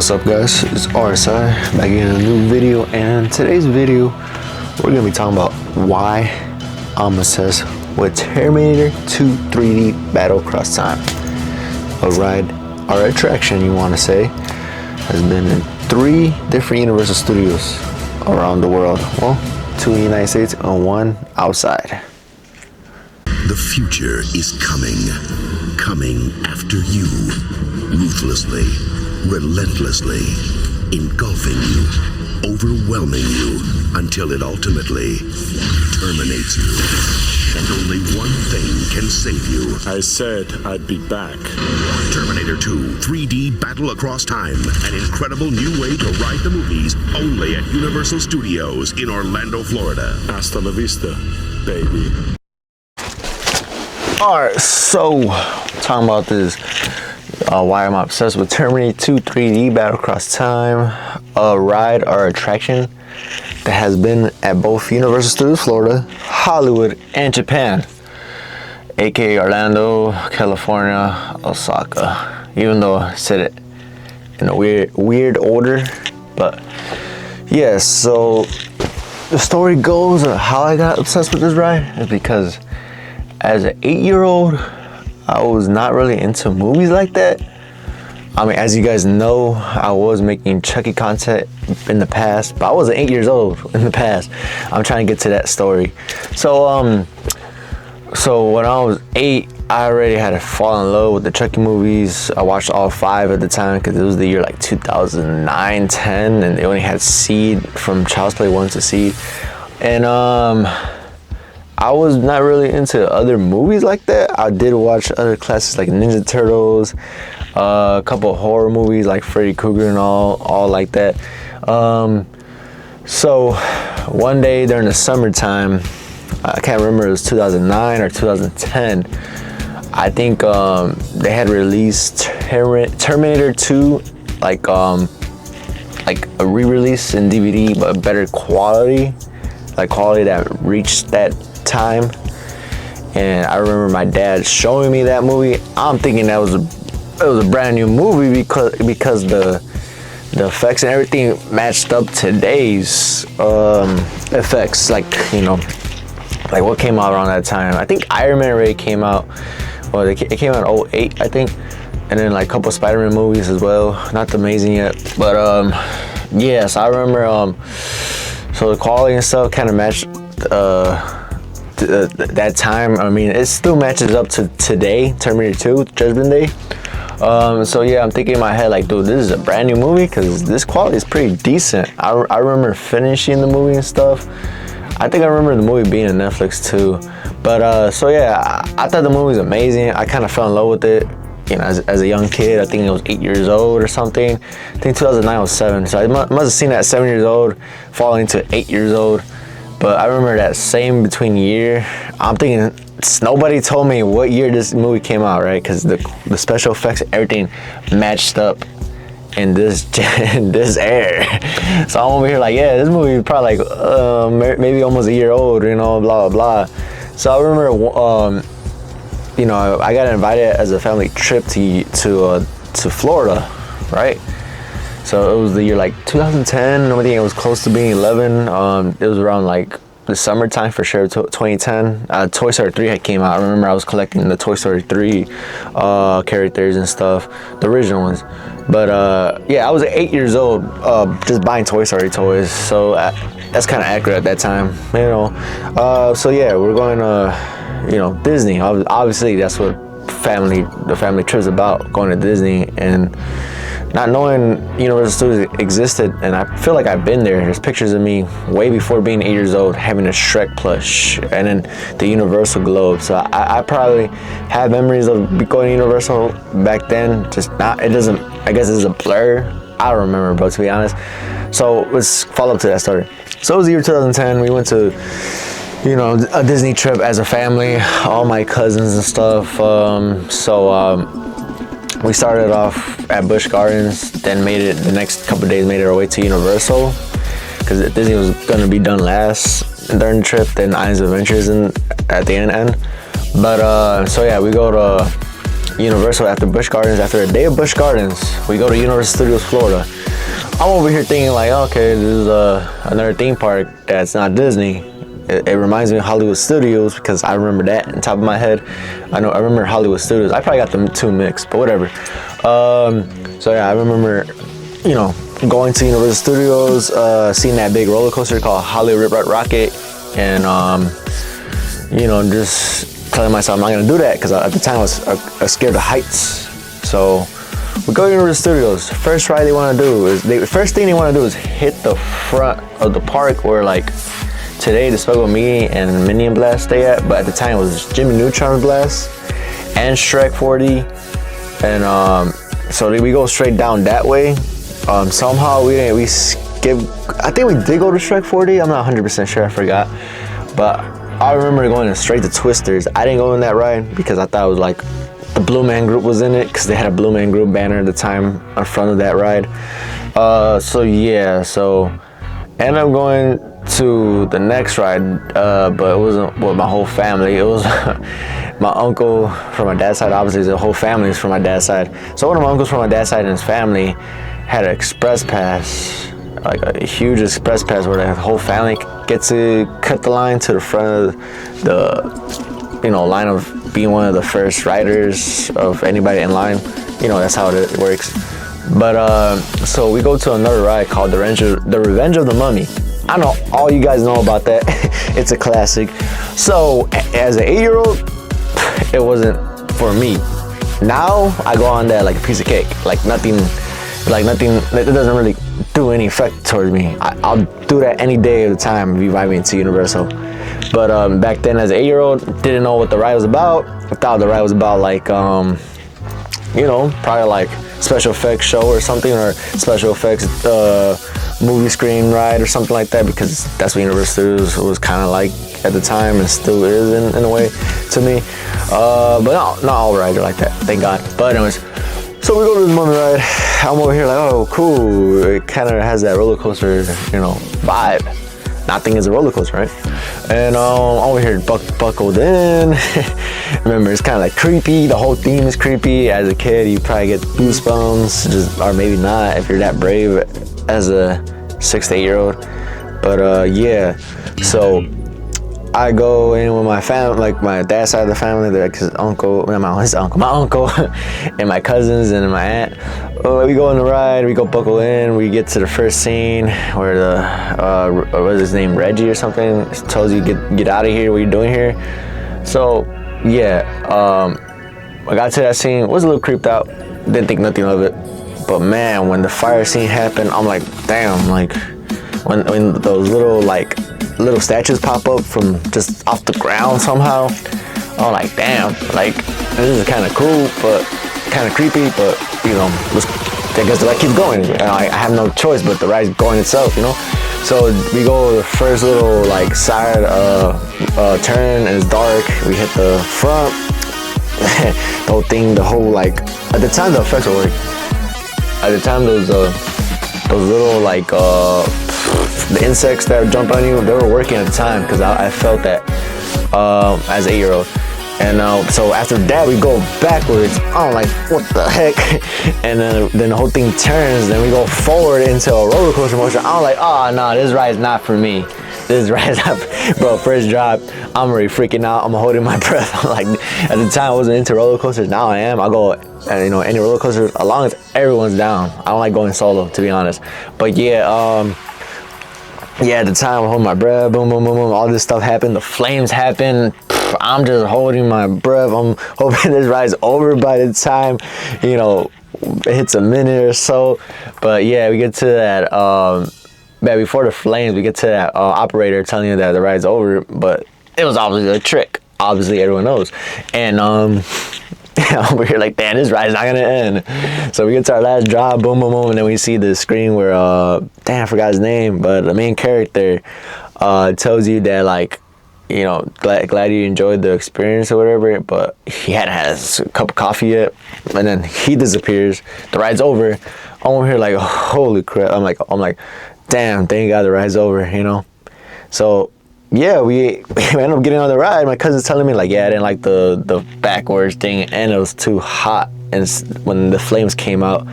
What's up guys, it's RSI back in a new video, and today's video we're going to be talking about why I'm obsessed with Terminator 2 3D Battle Across Time. A ride or attraction you want to say has been in 3 different Universal Studios around the world. Well, 2 in the United States and 1 outside. The future is coming after you, ruthlessly, relentlessly, engulfing you, overwhelming you, until it ultimately terminates you. And only one thing can save you. I said I'd be back. Terminator 2 3D Battle Across Time, an incredible new way to ride the movies, only at Universal Studios in Orlando, Florida. Hasta la vista, baby. Alright, so talking about this, why I'm obsessed with Terminator 2 3D Battle Across Time, a ride or attraction that has been at both Universal Studios Florida, Hollywood, and Japan, aka Orlando, California, Osaka. Even though I said it in a weird order, but yeah. So the story goes of how I got obsessed with this ride is because as an 8-year-old, I was not really into movies like that. I mean, as you guys know, I was making Chucky content in the past, but I was 8 years old in the past. I'm trying to get to that story. So when I was 8, I already had to fall in love with the Chucky movies. I watched all 5 at the time because it was the year like 2009, 10, and they only had Seed from Child's Play 1 to Seed. And I was not really into other movies like that. I did watch other classics like Ninja Turtles, a couple of horror movies like Freddy Krueger and all like that. So one day during the summertime, I can't remember, it was 2009 or 2010, I think they had released Terminator 2, like a re-release in DVD, but better quality, like quality that reached that time. And I remember my dad showing me that movie. I'm thinking it was a brand new movie because the effects and everything matched up today's effects, like, you know, like what came out around that time. I think Iron Man already came out. Well, it came out in 08, I think, and then like a couple of Spider-Man movies as well. Not the Amazing yet, but yes, I remember. So the quality and stuff kind of matched that time. I mean, it still matches up to today, Terminator 2 Judgment Day. So yeah, I'm thinking in my head like, dude, this is a brand new movie because this quality is pretty decent. I remember finishing the movie and stuff. I think I remember the movie being on Netflix too. But so yeah, I thought the movie was amazing. I kind of fell in love with it, you know, as a young kid. I think I was 8 years old or something. I think 2009 I was 7, so I must have seen that at 7 years old, falling to 8 years old. But I remember that same between year. I'm thinking nobody told me what year this movie came out, right? Because the special effects, everything matched up in this era. So I'm over here like, yeah, this movie is probably like maybe almost a year old, you know, blah blah blah. So I remember, you know, I got invited as a family trip to Florida, right? So it was the year like 2010. I think it was close to being 11. It was around like the summertime for sure, 2010. Toy Story 3 had came out. I remember I was collecting the Toy Story 3 characters and stuff, the original ones. But yeah, I was 8 years old, just buying Toy Story toys. So that's kind of accurate at that time, you know. So yeah, we're going to, you know, Disney. Obviously, that's what the family trip's about, going to Disney. And not knowing Universal Studios existed, and I feel like I've been there. There's pictures of me way before being 8 years old having a Shrek plush and then the Universal Globe. So I probably have memories of going to Universal back then. Just not, it doesn't, I guess it's a blur. I don't remember, but to be honest. So let's follow up to that story. So it was the year 2010. We went to, you know, a Disney trip as a family, all my cousins and stuff. We started off at Busch Gardens, then made it the next couple of days, made our way to Universal because Disney was gonna be done last during the trip, then Islands of Adventures at the end. But so yeah, we go to Universal after Busch Gardens. After a day of Busch Gardens, we go to Universal Studios Florida. I'm over here thinking like, okay, this is another theme park that's not Disney. It reminds me of Hollywood Studios because I remember that on top of my head. I remember Hollywood Studios. I probably got them two mixed, but whatever. So yeah, I remember, going to Universal Studios, seeing that big roller coaster called Hollywood Rocket, and just telling myself I'm not gonna do that because at the time I was scared of heights. So we go to Universal Studios. First ride they want to do is first thing they want to do is hit the front of the park where like today Despicable Me and Minion Blast stay at, but at the time it was Jimmy Neutron Blast and Shrek 4D, and so we go straight down that way. Somehow we skip. I think we did go to Shrek 4D. I'm not 100% sure. I forgot, but I remember going straight to Twisters. I didn't go in that ride because I thought it was like the Blue Man Group was in it because they had a Blue Man Group banner at the time in front of that ride. So ended up going to the next ride, but it wasn't with my whole family. It was my uncle from my dad's side. Obviously, the whole family is from my dad's side. So one of my uncles from my dad's side and his family had an express pass, like a huge express pass where the whole family gets to cut the line to the front of the line of being one of the first riders of anybody in line. That's how it works. But so we go to another ride called The Revenge of the Mummy. I know all you guys know about that. It's a classic. So as an 8-year-old, it wasn't for me. Now I go on that like a piece of cake, like nothing. It doesn't really do any effect towards me. I'll do that any day of the time if you invite me into Universal. But back then as an 8-year-old, didn't know what the ride was about. I thought the ride was about like probably like special effects show or something, or special effects movie screen ride or something like that, because that's what Universal Studios was kind of like at the time and still is in a way to me. But no, not all rides are like that, thank God. But anyways, so we go to this mummy ride. I'm over here like, oh cool, it kind of has that roller coaster vibe. Nothing is a roller coaster, right? And over here buckled in. Remember, it's kind of like creepy. The whole theme is creepy. As a kid, you probably get goosebumps, or maybe not if you're that brave as a 6 to 8-year-old. But yeah, so I go in with my family, like my dad's side of the family, like his uncle, my uncle, and my cousins and my aunt. We go on the ride, we go buckle in, we get to the first scene where the, what is his name, Reggie or something, tells you get out of here, what are you doing here? So, yeah, I got to that scene, was a little creeped out, didn't think nothing of it. But man, when the fire scene happened, I'm like, damn, like, when those little statues pop up from just off the ground somehow, I'm like, damn, like this is kind of cool but kind of creepy, but I guess the ride keeps going. I have no choice, but the ride's going itself, So we go the first little like side turn, and it's dark. We hit the front, the whole like, at the time the effects were working. At the time those little like the insects that jump on you, they were working at the time, because I felt that as an 8-year-old. And so after that we go backwards. I'm like, what the heck? And then the whole thing turns, then we go forward into a roller coaster motion. I'm like, oh no, this ride's not for me. This ride's not, bro. First drop, I'm already freaking out. I'm holding my breath. I'm like, at the time I wasn't into roller coasters. Now I am. I go, any roller coaster as long as everyone's down. I don't like going solo, to be honest. But yeah, at the time I'm holding my breath. Boom, boom, boom, boom. All this stuff happened. The flames happened. I'm just holding my breath. I'm hoping this ride's over by the time, it hits a minute or so. But yeah, we get to that. Before the flames, we get to that operator telling you that the ride's over, but it was obviously a trick. Obviously, everyone knows. And we're here like, damn, this ride's not gonna end. So we get to our last drop, boom, boom, boom, and then we see the screen where, I forgot his name, but the main character tells you that, like, glad you enjoyed the experience or whatever, but he hadn't had a cup of coffee yet, and then he disappears. The ride's over. I'm over here like, holy crap. I'm like, damn, thank God the ride's over, So yeah, we ended up getting on the ride. My cousin's telling me like, yeah, I didn't like the backwards thing, and it was too hot. And when the flames came out,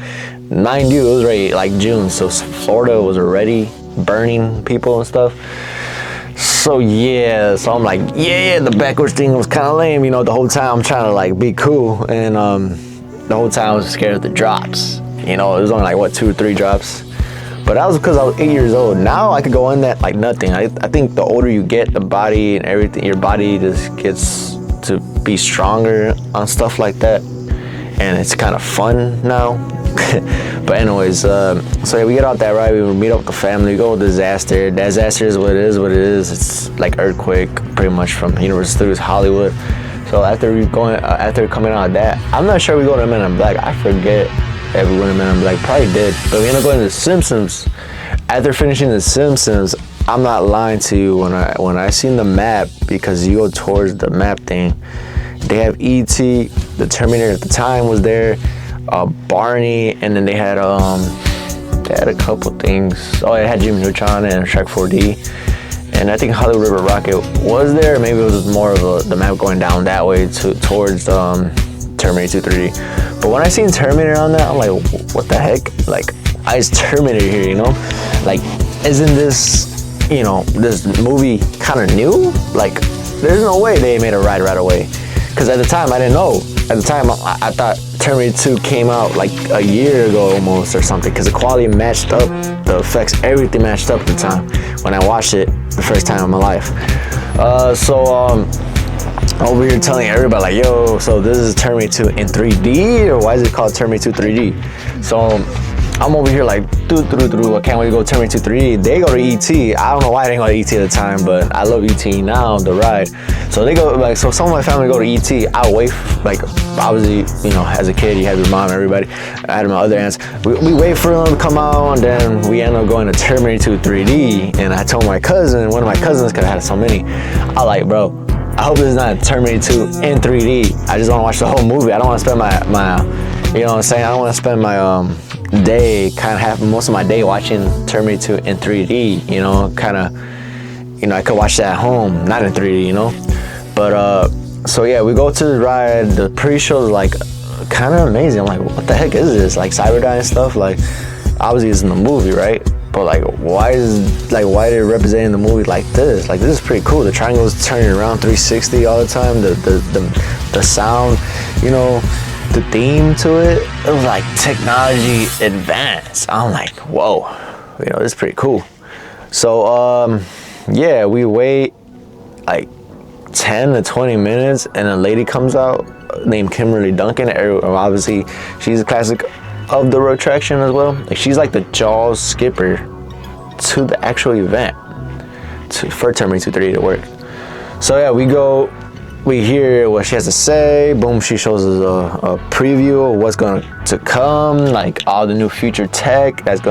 mind you, it was already like June, so Florida was already burning people and stuff. So yeah, so I'm like, yeah, the backwards thing was kind of lame, you know. The whole time I'm trying to like be cool, and the whole time I was scared of the drops. You know, it was only like what 2 or 3 drops. But that was because I was 8 years old. Now I could go in that like nothing. I think the older you get, the body and everything, your body just gets to be stronger on stuff like that. And it's kind of fun now. But anyways, so yeah, we get out that ride, we meet up with the family, we go with Disaster. Disaster is what it is. It's like Earthquake, pretty much from Universal Studios Hollywood. So after coming out of that, I'm not sure we go to Men in Black. I forget if we went to Men in Black, probably did. But we ended up going to The Simpsons. After finishing The Simpsons, I'm not lying to you, when I seen the map, because you go towards the map thing, they have E.T., the Terminator at the time was there, Barney, and then they had a couple things. Oh, it had Jimmy Neutron and Shrek 4D, and I think Hollywood River Rocket was there. Maybe it was more of the map going down that way towards Terminator 2 3D. But when I seen Terminator on that, I'm like, what the heck? Like, why is Terminator here? You know, like, isn't this, you know, this movie kind of new? Like, there's no way they made a ride right away. Because at the time, I didn't know. At the time, I thought Terminator 2 came out like a year ago almost or something, because the quality matched up, the effects, everything matched up at the time when I watched it the first time in my life. Over here telling everybody like, yo, so this is Terminator 2 in 3D, or why is it called Terminator 2 3D? So I'm over here like, I can't wait to go Terminator 2 3D. They go to E.T. I don't know why they didn't go to E.T. at the time, but I love E.T. now, the ride. So they go, like, so some of my family go to E.T. I wait, like, obviously, you know, as a kid, you have your mom, everybody. I had my other aunts. We wait for them to come out, and then we end up going to Terminator 2 3D. And I told my cousin, one of my cousins, because I had so many, I was like, bro, I hope this is not Terminator 2 in 3D. I just want to watch the whole movie. I don't want to spend my you know what I'm saying? I don't want to spend my day, kind of have most of my day watching Terminator 2 in 3D. You know, kind of, you know, I could watch that at home, not in 3D. You know, but so yeah, we go to the ride. The pre-show is like kind of amazing. I'm like, what the heck is this? Like Cyberdyne stuff. Like, obviously it's in the movie, right? But like, why are they representing the movie like this? Like, this is pretty cool. The triangle's turning around 360 all the time. The sound, you know, the theme to it was like technology advanced. I'm like, whoa, you know, this is pretty cool. So yeah, we wait like 10 to 20 minutes, and a lady comes out named Kimberly Duncan. Obviously, she's a classic of the attraction as well. Like, she's like the Jaws skipper to the actual event for Terminator 3 to work. So yeah, we hear what she has to say. Boom, she shows us a preview of what's going to come, like all the new future tech they've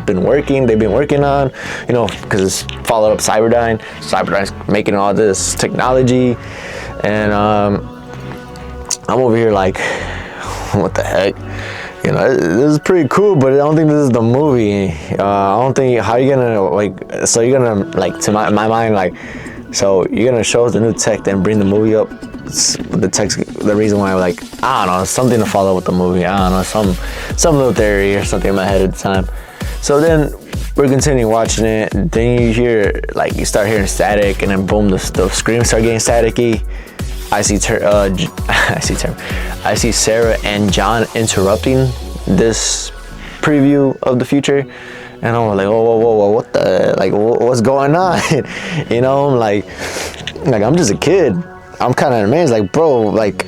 been working on, you know, because it's followed up Cyberdyne's making all this technology. And I'm over here like, what the heck? You know, this is pretty cool, but I don't think this is the movie. I don't think, how you gonna, like, so you're gonna, like, to my mind, like, so you're gonna show us the new tech, then bring the movie up. The text, the reason why, like, I don't know, something to follow with the movie. I don't know, some little theory or something in my head at the time. So then we're continuing watching it. Then you hear, like, you start hearing static, and then boom, the screams start getting staticky. I see Sarah and John interrupting this preview of the future, and I'm like, whoa, what the, like, what's going on? You know, I'm like I'm just a kid. I'm kind of amazed, like, bro, like,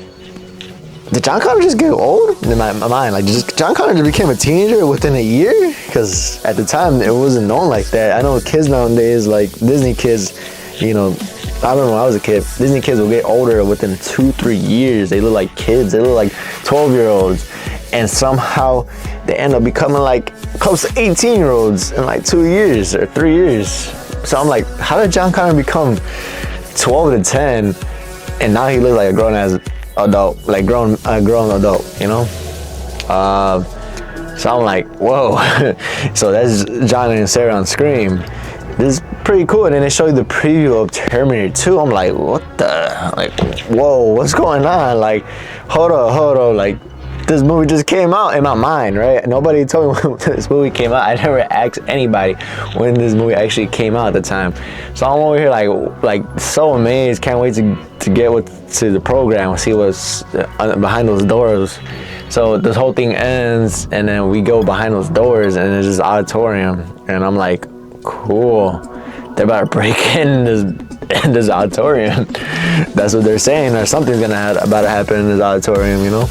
did John Connor just get old? In my mind, like, John Connor just became a teenager within a year? Because at the time, it wasn't known like that. I know kids nowadays, like Disney kids, you know, I remember when I was a kid, Disney kids will get older within 2-3 years. They look like kids. They look like 12-year-olds. And somehow they end up becoming like close to 18-year-olds in like 2 years or 3 years. So I'm like, how did John Connor become 12 to 10 and now he looks like a grown-ass adult, like grown adult, you know? So I'm like, whoa. So that's John and Sarah on Scream. this is pretty cool. And then they show you the preview of Terminator 2. I'm like, what the? Like, whoa, what's going on? Like, hold on. Like, this movie just came out in my mind, right? Nobody told me when this movie came out. I never asked anybody when this movie actually came out at the time. So I'm over here like so amazed. Can't wait to get to the program and see what's behind those doors. So this whole thing ends, and then we go behind those doors, and it's this auditorium, and I'm like, cool. They're about to break in this auditorium. That's what they're saying, or something's about to happen in this auditorium, you know.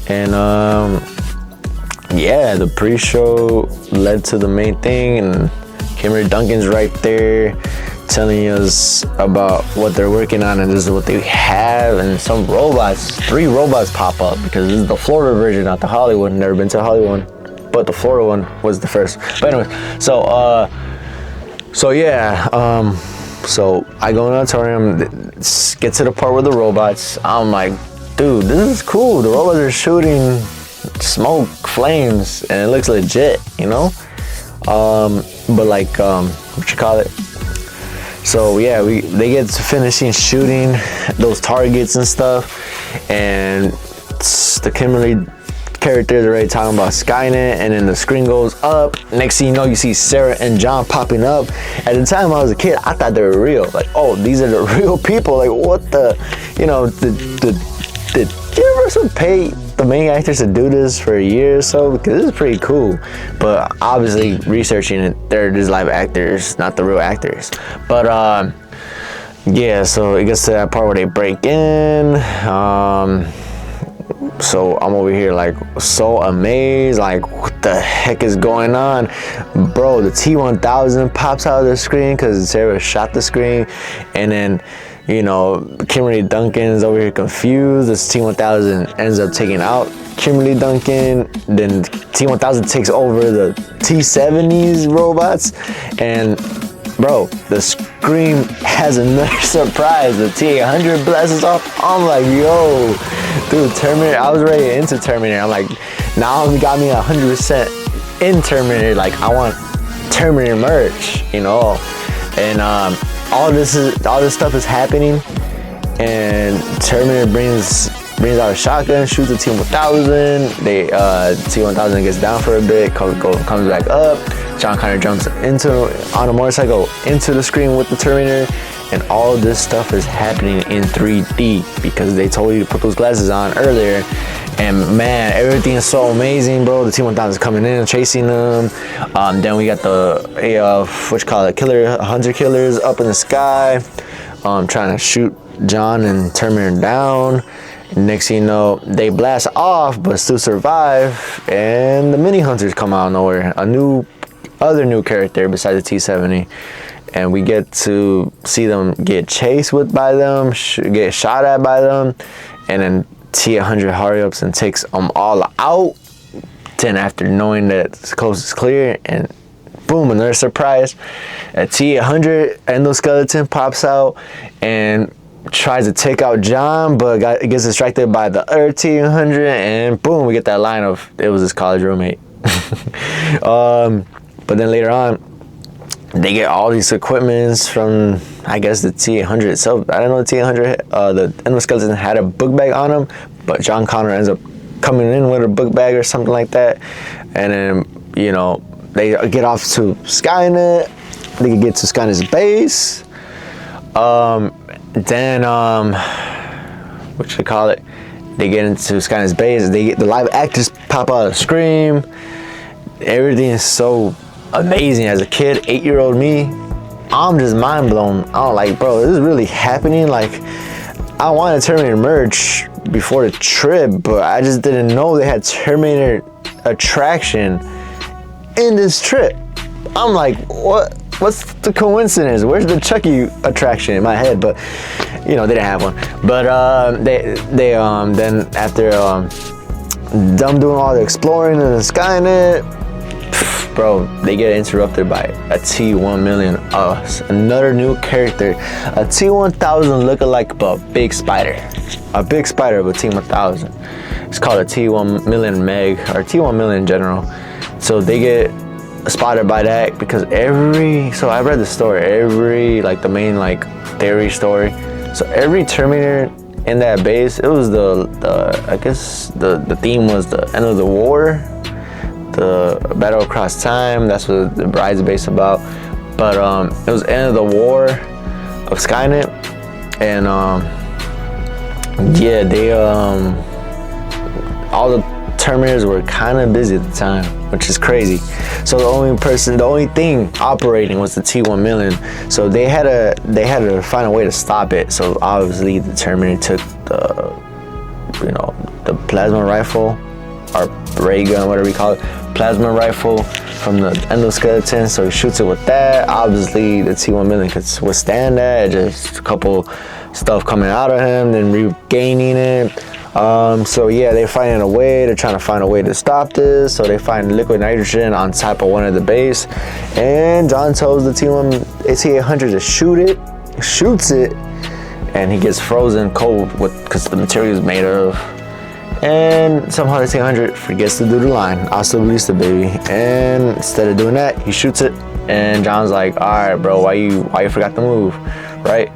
And yeah, the pre-show led to the main thing, and Kimberly Duncan's right there telling us about what they're working on, and this is what they have. And some robots, 3 robots pop up, because this is the Florida version, not the Hollywood. Never been to Hollywood, but the Florida one was the first. But anyway, so yeah, so I go in the auditorium, get to the part with the robots. I'm like, dude, this is cool. The robots are shooting smoke, flames, and it looks legit, you know? But like, what you call it? So yeah, they get to finishing shooting those targets and stuff, and the Kimberly characters are already talking about Skynet, and then the screen goes up. Next thing you know, you see Sarah and John popping up. At the time I was a kid, I thought they were real. Like, oh, these are the real people. Like, what the, you know, did Universal pay the main actors to do this for a year or so? Because this is pretty cool. But obviously, researching it, they're just live actors, not the real actors. But yeah, so it gets to that part where they break in. So I'm over here like so amazed, like what the heck is going on, bro? The T-1000 pops out of the screen because Sarah shot the screen, and then, you know, Kimberly Duncan's over here confused. This T-1000 ends up taking out Kimberly Duncan. Then T-1000 takes over the T-70s robots, and bro, the Scream has another surprise. The T-800 blasts off. I'm like, yo, dude, Terminator. I was ready into Terminator. I'm like, now it got me 100% in Terminator. Like, I want Terminator merch, you know. And all this stuff is happening, and Terminator brings out a shotgun, shoots the T-1000. T-1000 gets down for a bit, comes back up. John Connor jumps on a motorcycle into the screen with the Terminator, and all this stuff is happening in 3D because they told you to put those glasses on earlier. And man, everything is so amazing, bro. The T-1000 is coming in, chasing them. Then we got the hunter killers up in the sky, trying to shoot John and Terminator down. Next thing you know, they blast off but still survive, and the mini hunters come out of nowhere. Other new character besides the T-70, and we get to see them get chased by them, get shot at by them, and then T-100 hurry ups and takes them all out. Then after knowing that the coast is clear, and boom, another surprise, a T-100 endoskeleton pops out and tries to take out John, but gets distracted by the other T-100, and boom, we get that line of, it was his college roommate. But then later on, they get all these equipments from, I guess, the T-800 itself. I don't know the T-800, the endoskeleton had a book bag on him, but John Connor ends up coming in with a book bag or something like that. And then, you know, they get off to Skynet. They can get to Skynet's base. Then, what should I call it? They get into Skynet's base. The live actors pop out of Scream. Everything is so amazing. As a kid, 8-year-old me, I'm just mind blown. I'm like, bro, this is really happening. Like, I wanted Terminator merch before the trip, but I just didn't know they had Terminator attraction in this trip. I'm like, what's the coincidence? Where's the Chucky attraction in my head? But you know, they didn't have one. But they then after them doing all the exploring in the Skynet, bro, they get interrupted by a T-1000, another new character, a T-1000 looking like a big spider of a T-1000. It's called a T-1000 Meg, or T-1000 in general. So they get spotted by that because so I read the story, like the main like theory story. So every Terminator in that base, it was the I guess the theme was the end of the war, the battle across time. That's what the Bride's based about. But it was end of the war of Skynet, and yeah, they all the Terminators were kind of busy at the time, which is crazy. So the only thing operating was the T1 million. So they had to find a way to stop it. So obviously the Terminator took the plasma rifle or ray gun, whatever you call it, plasma rifle from the endoskeleton. So he shoots it with that. Obviously the T1 million could withstand that. Just a couple stuff coming out of him, then regaining it. So yeah, they're finding a way. They're trying to find a way to stop this. So they find liquid nitrogen on top of one of the base, and John tells the T800 to shoot it. Shoots it, and he gets frozen cold because the material is made of. And somehow the T800 forgets to do the line, "Hasta la vista, baby." And instead of doing that, he shoots it. And John's like, "All right, bro, why you forgot to move, right?"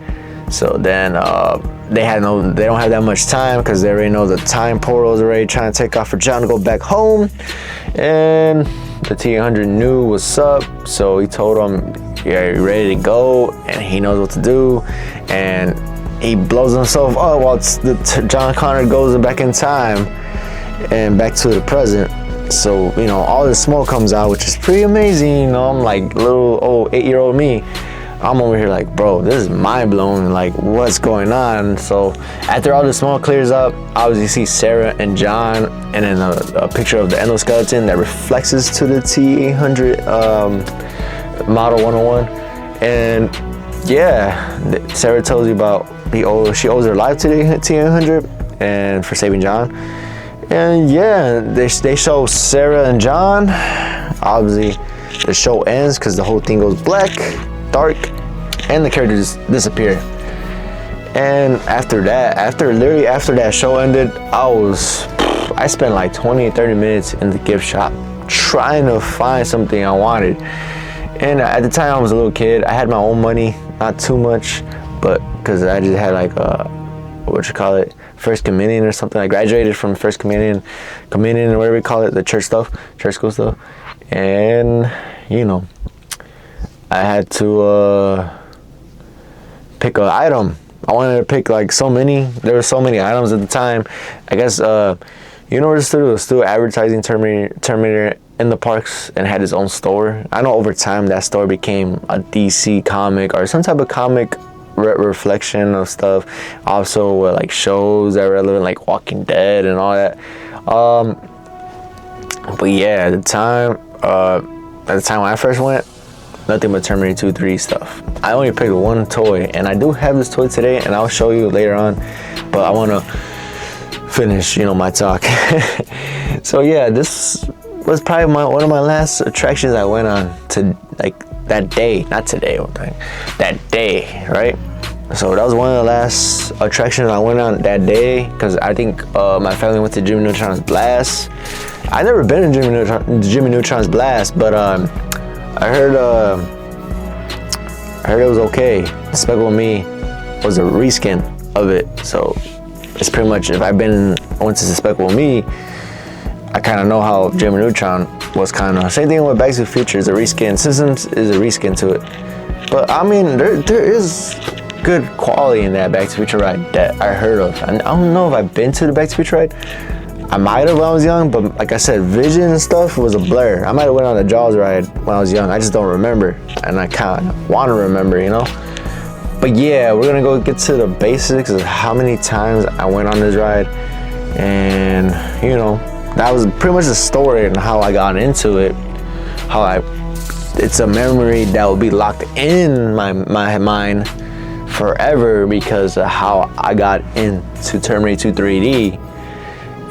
So then they don't have that much time because they already know the time portal is already trying to take off for John to go back home. And the T800 knew what's up, so he told him, "Yeah, you're ready to go," and he knows what to do. And he blows himself up while John Connor goes back in time and back to the present. So all the smoke comes out, which is pretty amazing. I'm like little 8-year-old me. I'm over here like, bro, this is mind blowing. Like, what's going on? So after all the smoke clears up, obviously you see Sarah and John, and then a picture of the endoskeleton that reflects to the T800 model 101. And yeah, Sarah tells you about she owes her life to the T800 and for saving John. And yeah, they show Sarah and John. Obviously, the show ends because the whole thing goes black, dark, and the characters disappear. And after that show ended, I spent like 20-30 minutes in the gift shop trying to find something I wanted. And at the time I was a little kid, I had my own money, not too much, but because I just had like first communion or something. I graduated from first communion or whatever you call it, the church school stuff. And I had to pick an item. I wanted to pick like so many. There were so many items at the time. I guess Universal Studios was still advertising Terminator in the parks and had his own store. I know over time that store became a DC comic or some type of comic reflection of stuff. Also like shows that were relevant, like Walking Dead and all that. But yeah, at the time when I first went, nothing but Terminator 2, 3 stuff. I only picked one toy, and I do have this toy today, and I'll show you later on. But I want to finish, my talk. So yeah, this was probably one of my last attractions I went on to that day, not today, that day, right? So that was one of the last attractions I went on that day because I think my family went to Jimmy Neutron's Blast. I've never been in Jimmy Neutron's Blast, but I heard it was okay. Despicable Me was a reskin of it, so it's pretty much if I went to Despicable Me, I kind of know how Jimmy Neutron was kind of. Same thing with Back to the Future is a reskin. Systems is a reskin to it, but I mean there is good quality in that Back to the Future ride that I heard of. And I don't know if I've been to the Back to the Future ride. I might have when I was young, but like I said, vision and stuff was a blur. I might have went on the Jaws ride when I was young. I just don't remember, and I kind of want to remember, But yeah, we're gonna go get to the basics of how many times I went on this ride, and that was pretty much the story and how I got into it. It's a memory that will be locked in my mind forever because of how I got into Terminator 2 3D.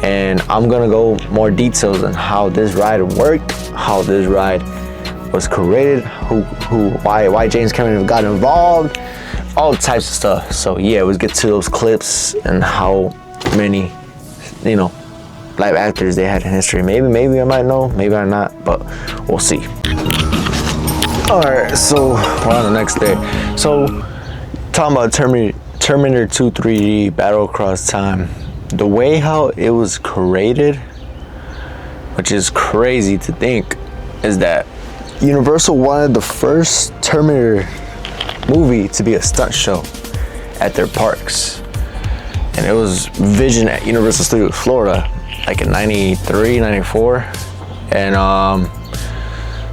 And I'm gonna go more details on how this ride worked, how this ride was created, why James Cameron got involved, all types of stuff. So yeah, let's get to those clips and how many, live actors they had in history. Maybe I might know, maybe I'm not, but we'll see. All right, so we're on the next day. So talking about Terminator 2 3D Battle Across Time, the way how it was created, which is crazy to think, is that Universal wanted the first Terminator movie to be a stunt show at their parks. And it was Vision at Universal Studios Florida, like in 93, 94. And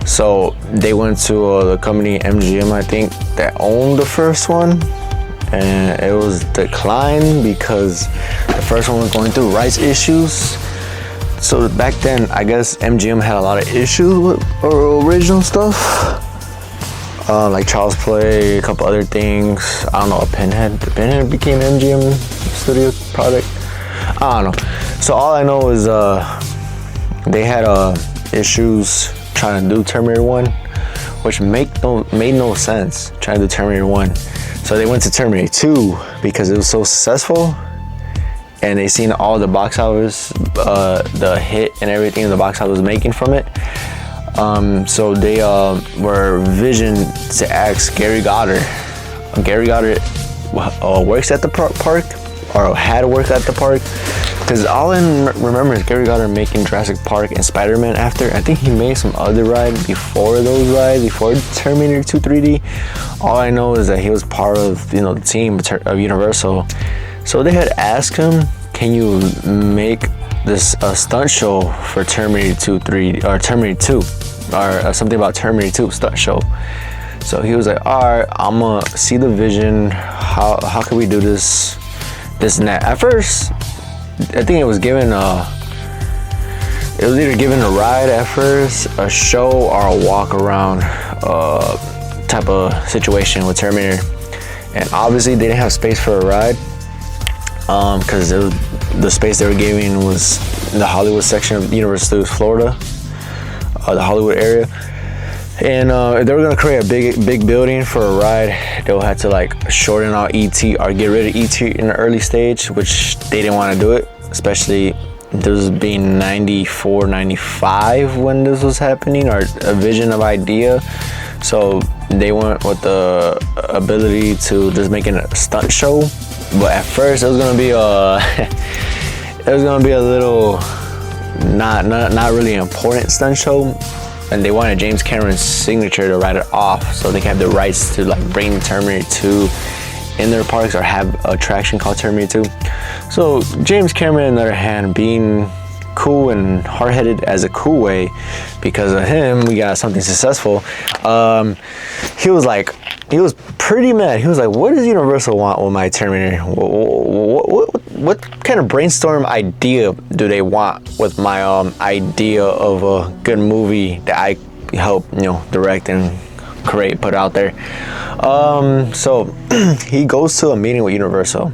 so they went to the company MGM, I think, that owned the first one. And it was declined because the first one was going through rights issues. So back then, I guess MGM had a lot of issues with original stuff. Like Child's Play, a couple other things. I don't know, a Pinhead. The Pinhead became MGM Studio product. I don't know. So all I know is they had issues trying to do Terminator 1, which made no sense trying to do Terminator 1. So they went to Terminator 2 because it was so successful, and they seen all the box office, the hit and everything the box office was making from it. So they were Vision to ask Gary Goddard. Gary Goddard works at the park, or had worked at the park, because all I remember is Gary Goddard making Jurassic Park and Spider-Man after. I think he made some other ride before those rides, before Terminator 2 3D. All I know is that he was part of the team of Universal. So they had asked him, can you make this a stunt show for Terminator 2 3D, or Terminator 2, or something about Terminator 2 stunt show? So he was like, all right, I'm gonna see the vision. How can we do this and that? At first, I think it was either given a ride at first, a show, or a walk around type of situation with Terminator. And obviously they didn't have space for a ride, because the space they were giving was the Hollywood section of Universal Studios Florida, the Hollywood area. And if they were gonna create a big building for a ride, they'll have to like shorten out ET or get rid of ET in the early stage, which they didn't want to do it, especially this being 94, 95 when this was happening, or a vision of idea. So they went with the ability to just make it a stunt show. But at first it was gonna be a little not really important stunt show. And they wanted James Cameron's signature to write it off, so they could have the rights to like bring Terminator 2 in their parks, or have an attraction called Terminator 2. So James Cameron, on the other hand, being cool and hard-headed as a cool way, because of him we got something successful. He was pretty mad. He was like, what does Universal want with my Terminator? What kind of brainstorm idea do they want with my idea of a good movie that I help direct and create, put out there? So he goes to a meeting with Universal.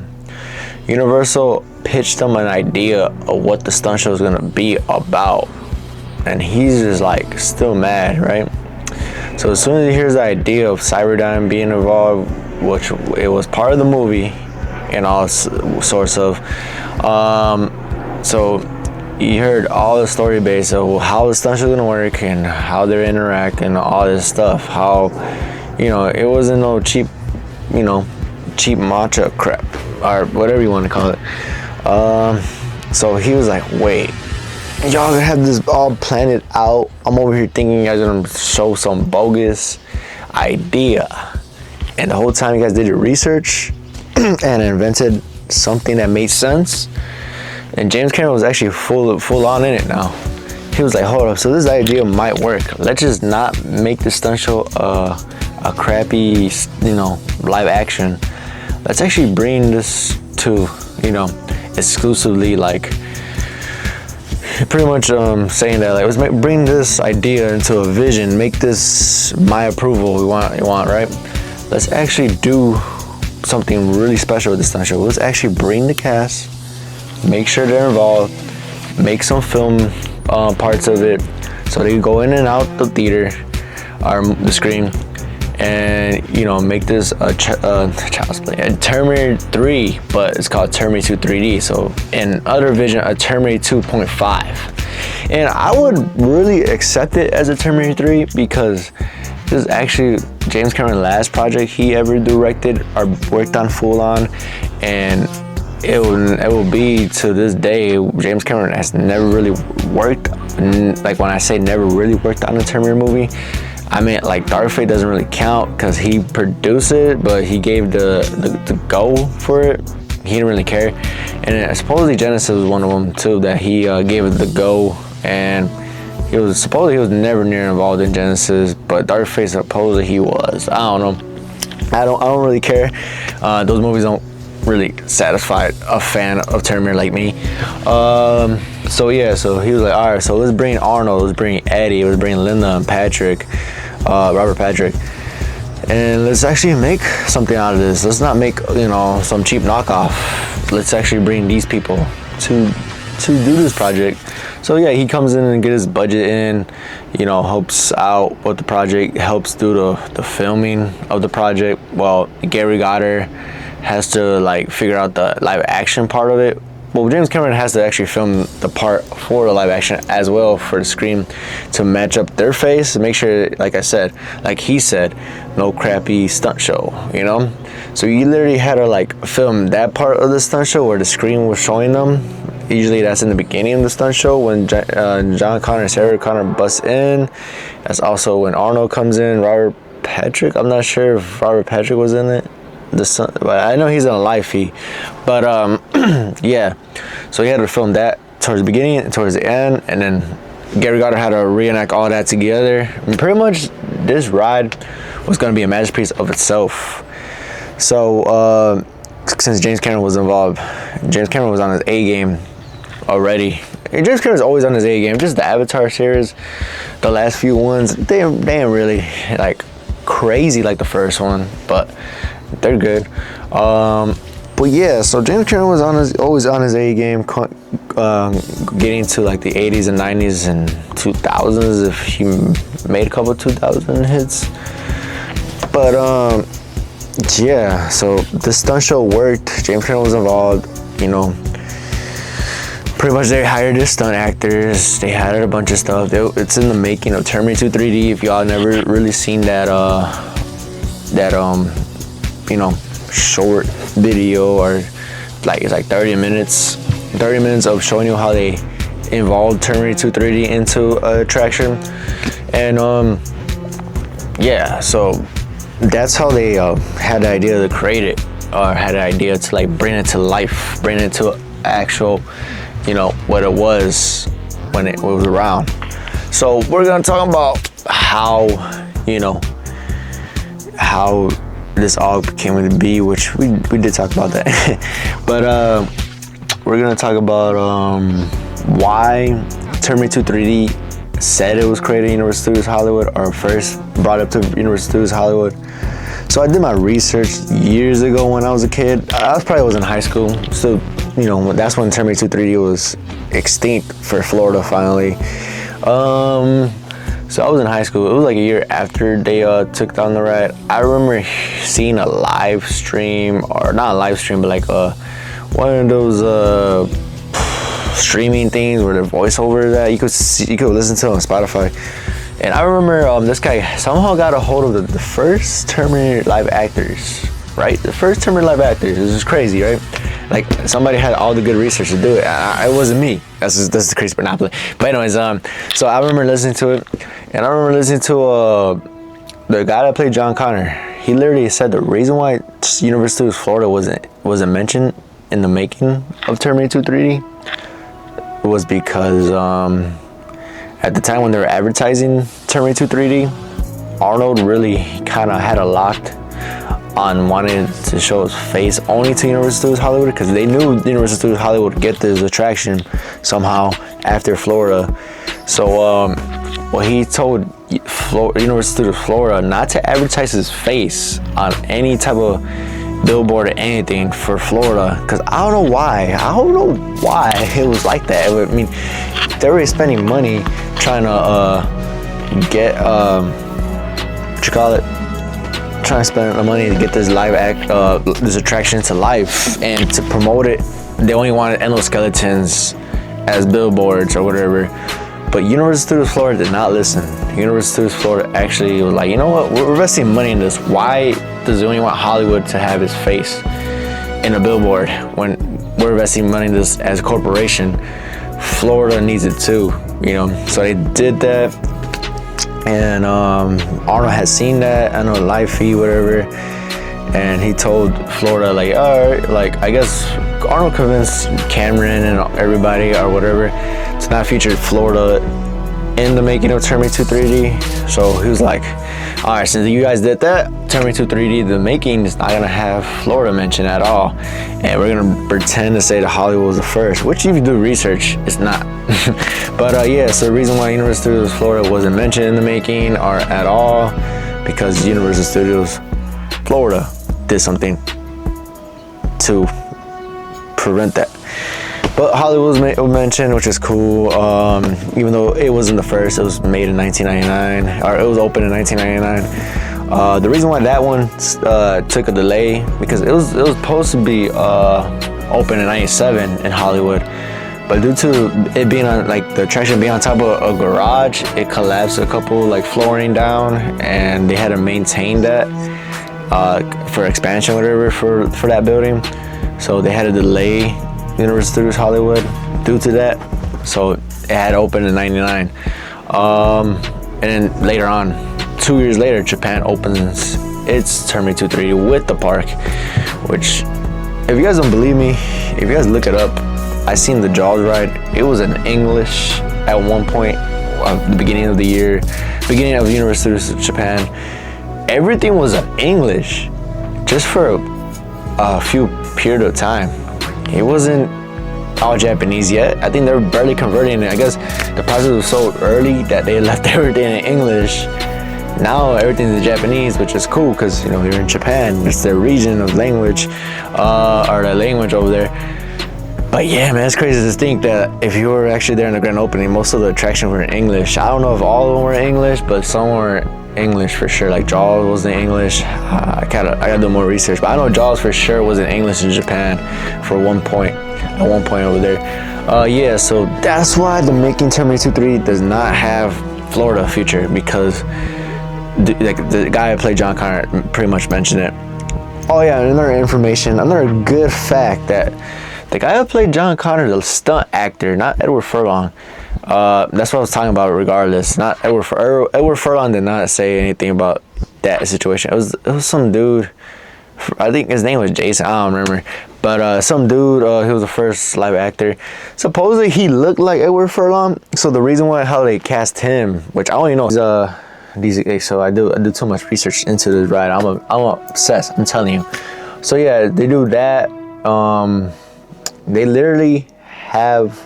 Universal pitched him an idea of what the stunt show is gonna be about, and he's just like still mad, right? So as soon as he hears the idea of Cyberdyne being involved, which it was part of the movie and all sorts of, so he heard all the story base of how the stunt show is gonna work and how they're interacting and all this stuff. How it wasn't no cheap matcha crap, or whatever you want to call it. So he was like, wait, y'all gonna have this all planned out? I'm over here thinking you guys are gonna show some bogus idea, and the whole time you guys did your research and invented something that made sense. And James Cameron was actually full on in it now. He was like, hold up, so this idea might work. Let's just not make the stunt show a crappy live action. Let's actually bring this to exclusively, like, pretty much saying that, like, let's bring this idea into a vision, make this my approval. We want, right? Let's actually do something really special with this stunt show. Let's actually bring the cast, make sure they're involved, make some film parts of it, so they can go in and out the theater or the screen, and make this a Child's Play, a Terminator 3, but it's called Terminator 2 3D. So in other vision, a Terminator 2.5, and I would really accept it as a Terminator 3, because This is actually James Cameron's last project he ever directed or worked on full on, and it will be to this day. James Cameron has never really worked, like when I say never really worked on a Terminator movie, I mean like Dark Fate doesn't really count because he produced it, but he gave the go for it. He didn't really care, and supposedly Genesis was one of them too that he gave it the go, and he was never near involved in Genesis, but Dark Fate supposedly he was. I don't know. I don't really care. Those movies don't really satisfy a fan of Terminator like me. So yeah, so he was like, all right, so let's bring Arnold, let's bring Eddie, let's bring Linda and Patrick, Robert Patrick, and let's actually make something out of this. Let's not make, you know, some cheap knockoff. Let's actually bring these people to do this project. So yeah, he comes in and get his budget in, you know, helps out with the project, helps do the filming of the project. Well, Gary Goddard has to like figure out the live action part of it. Well, James Cameron has to actually film the part for the live action as well for the screen to match up their face and make sure, like I said, like he said, no crappy stunt show, you know? So you literally had to like film that part of the stunt show where the screen was showing them. Usually that's in the beginning of the stunt show when John Connor and Sarah Connor bust in. That's also when Arnold comes in. Robert Patrick, I'm not sure if Robert Patrick was in it. But I know he's in a live feed. But yeah, so he had to film that towards the beginning and towards the end, and then Gary Goddard had to reenact all that together. And pretty much this ride was going to be a masterpiece of itself. So since James Cameron was involved, James Cameron was on his A game already. And James Cameron's always on his A game. Just the Avatar series, the last few ones, they ain't really like crazy like the first one, but they're good. But yeah, so James Cameron was always on his A game, getting to like the 80s and 90s and 2000s if he made a couple 2000 hits. But yeah, so the stunt show worked. James Cameron was involved, you know. Pretty much they hired the stunt actors, they had a bunch of stuff. It's in the making of Terminator 2 3D. If y'all never really seen that you know, short video, or like it's like 30 minutes of showing you how they involved Terminator 2 3D into attraction. And yeah, so that's how they had the idea to create it, or had the idea to like bring it to life, bring it to actual, you know, what it was when it was around. So we're gonna talk about how, you know, how this all came to be, which we did talk about that. But we're gonna talk about why Terminator 2 3D said it was created at Universal Studios Hollywood, or first brought up to Universal Studios Hollywood. So I did my research years ago when I was a kid. I probably was in high school, so you know that's when Terminator 2 3D was extinct for Florida finally. So I was in high school. It was like a year after they took down the ride. I remember seeing a live stream, or not a live stream, but like one of those streaming things where the voiceover that you could listen to on Spotify. And I remember this guy somehow got a hold of the first Terminator live actors, right? The first Terminator live actors. This is crazy, right? Like somebody had all the good research to do it. It wasn't me. That's the crazy monopoly. But anyways, so I remember listening to it, and I remember listening to the guy that played John Connor. He literally said the reason why Universal Studios Florida wasn't mentioned in the making of Terminator 2 3D was because at the time when they were advertising Terminator 2 3D, Arnold really kind of had a lock on wanting to show his face only to Universal Studios Hollywood, because they knew Universal Studios Hollywood would get this attraction somehow after Florida. So he told Universal Studios Florida not to advertise his face on any type of billboard or anything for Florida, because I don't know why it was like that. I mean, they're already spending money trying to get trying to spend the money to get this this attraction to life, and to promote it they only wanted endless skeletons as billboards or whatever. But Universal Studios Florida did not listen. Universal Studios Florida actually was like, you know what, we're investing money in this. Why does it only want Hollywood to have his face in a billboard when we're investing money in this as a corporation? Florida needs it too, you know. So they did that, and Arnold had seen that, I know, live feed, whatever, and he told Florida, like, all right, like, I guess Arnold convinced Cameron and everybody or whatever to not feature Florida in the making of Terminator 2 3D. So he was like, all right, since you guys did that, Terminator 2 3D, the making is not gonna have Florida mentioned at all, and we're gonna pretend to say that Hollywood was the first, which if you do research, it's not. But yeah, so the reason why Universal Studios Florida wasn't mentioned in the making or at all, because Universal Studios Florida did something to prevent that. But Hollywood was mentioned, which is cool. Even though it wasn't the first, it was made in 1999, or it was opened in 1999. The reason why that one took a delay, because it was supposed to be open in 97 in Hollywood, but due to it being on, like, the attraction being on top of a garage, it collapsed a couple, like, flooring down, and they had to maintain that for expansion, whatever, for that building. So they had to delay Universal Studios Hollywood due to that. So it had opened in 99. And then later on, 2 years later, Japan opens its Terminator 2 3D with the park, which, if you guys don't believe me, if you guys look it up, I seen the Jaws ride. It was in English at one point, the beginning of the year, beginning of Universal Studios Japan. Everything was in English, just for a few period of time. It wasn't all Japanese yet. I think they're barely converting it. I guess the process was so early that they left everything in English. Now everything's in Japanese, which is cool because, you know, you're in Japan. It's their region of language, or the language over there. But yeah, man, it's crazy to think that if you were actually there in the grand opening, most of the attractions were in English. I don't know if all of them were in English, but some were English for sure. Like Jaws was in English. I gotta do more research, but I know Jaws for sure was in English in Japan at one point over there. Yeah, so that's why the making Terminator 2 3 does not have Florida feature, because the guy who played John Connor pretty much mentioned it. Oh yeah, another good fact, that the guy who played John Connor, the stunt actor, not Edward Furlong, that's what I was talking about regardless. Not Edward Furlong did not say anything about that situation. It was some dude, I think his name was Jason, I don't remember. But some dude, he was the first live actor. Supposedly he looked like Edward Furlong. So the reason why how they cast him, which I only know so I do too much research into this ride. I'm obsessed, I'm telling you. So yeah, they do that. They literally have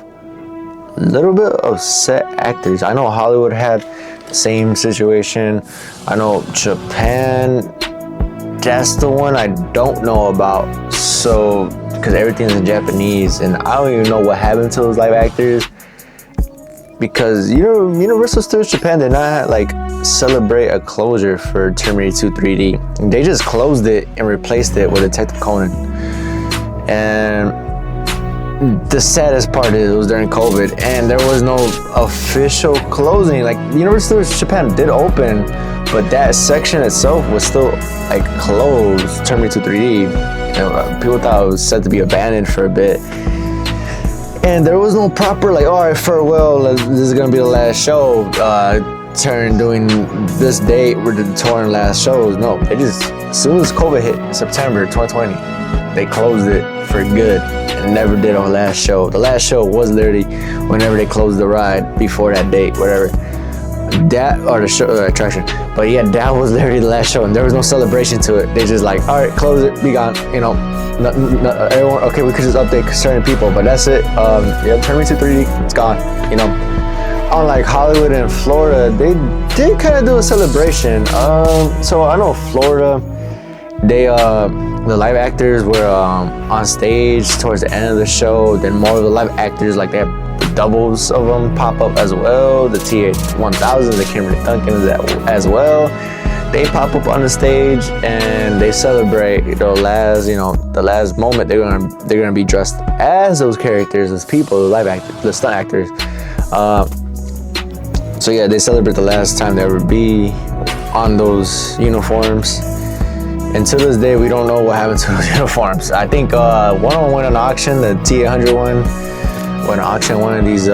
a little bit of set actors. I know Hollywood had the same situation. I know Japan, that's the one I don't know about. So, because everything's in Japanese, and I don't even know what happened to those live actors. Because Universal Studios Japan did not like celebrate a closure for Terminator 2 3D. They just closed it and replaced it with Detective Conan. And the saddest part is it was during COVID, and there was no official closing. Like, Universal Studios Japan did open, but that section itself was still like closed. Terminator 2 3D. People thought it was set to be abandoned for a bit, and there was no proper like, all right, farewell, this is gonna be the last show. Doing this date, we're touring last shows. No, they just, as soon as COVID hit in September 2020, they closed it for good and never did on last show. The last show was literally whenever they closed the ride before that date, whatever. That, or the show, or attraction. But yeah, that was literally the last show, and there was no celebration to it. They just like, all right, close it, be gone. You know, everyone, okay, we could just update certain people, but that's it. Yeah, Terminator 3D, it's gone. You know. Unlike Hollywood and Florida, they did kind of do a celebration. So I know Florida, they the live actors were on stage towards the end of the show. Then more of the live actors, like they have the doubles of them pop up as well. The TH-1000s, the Cameron Duncans as well. They pop up on the stage and they celebrate the last moment. They're gonna be dressed as those characters, as people, the live actors, the stunt actors. So yeah, they celebrate the last time they ever be on those uniforms. And to this day, we don't know what happened to those uniforms. I think one of them went on auction, the T800 one went on auction, one of these,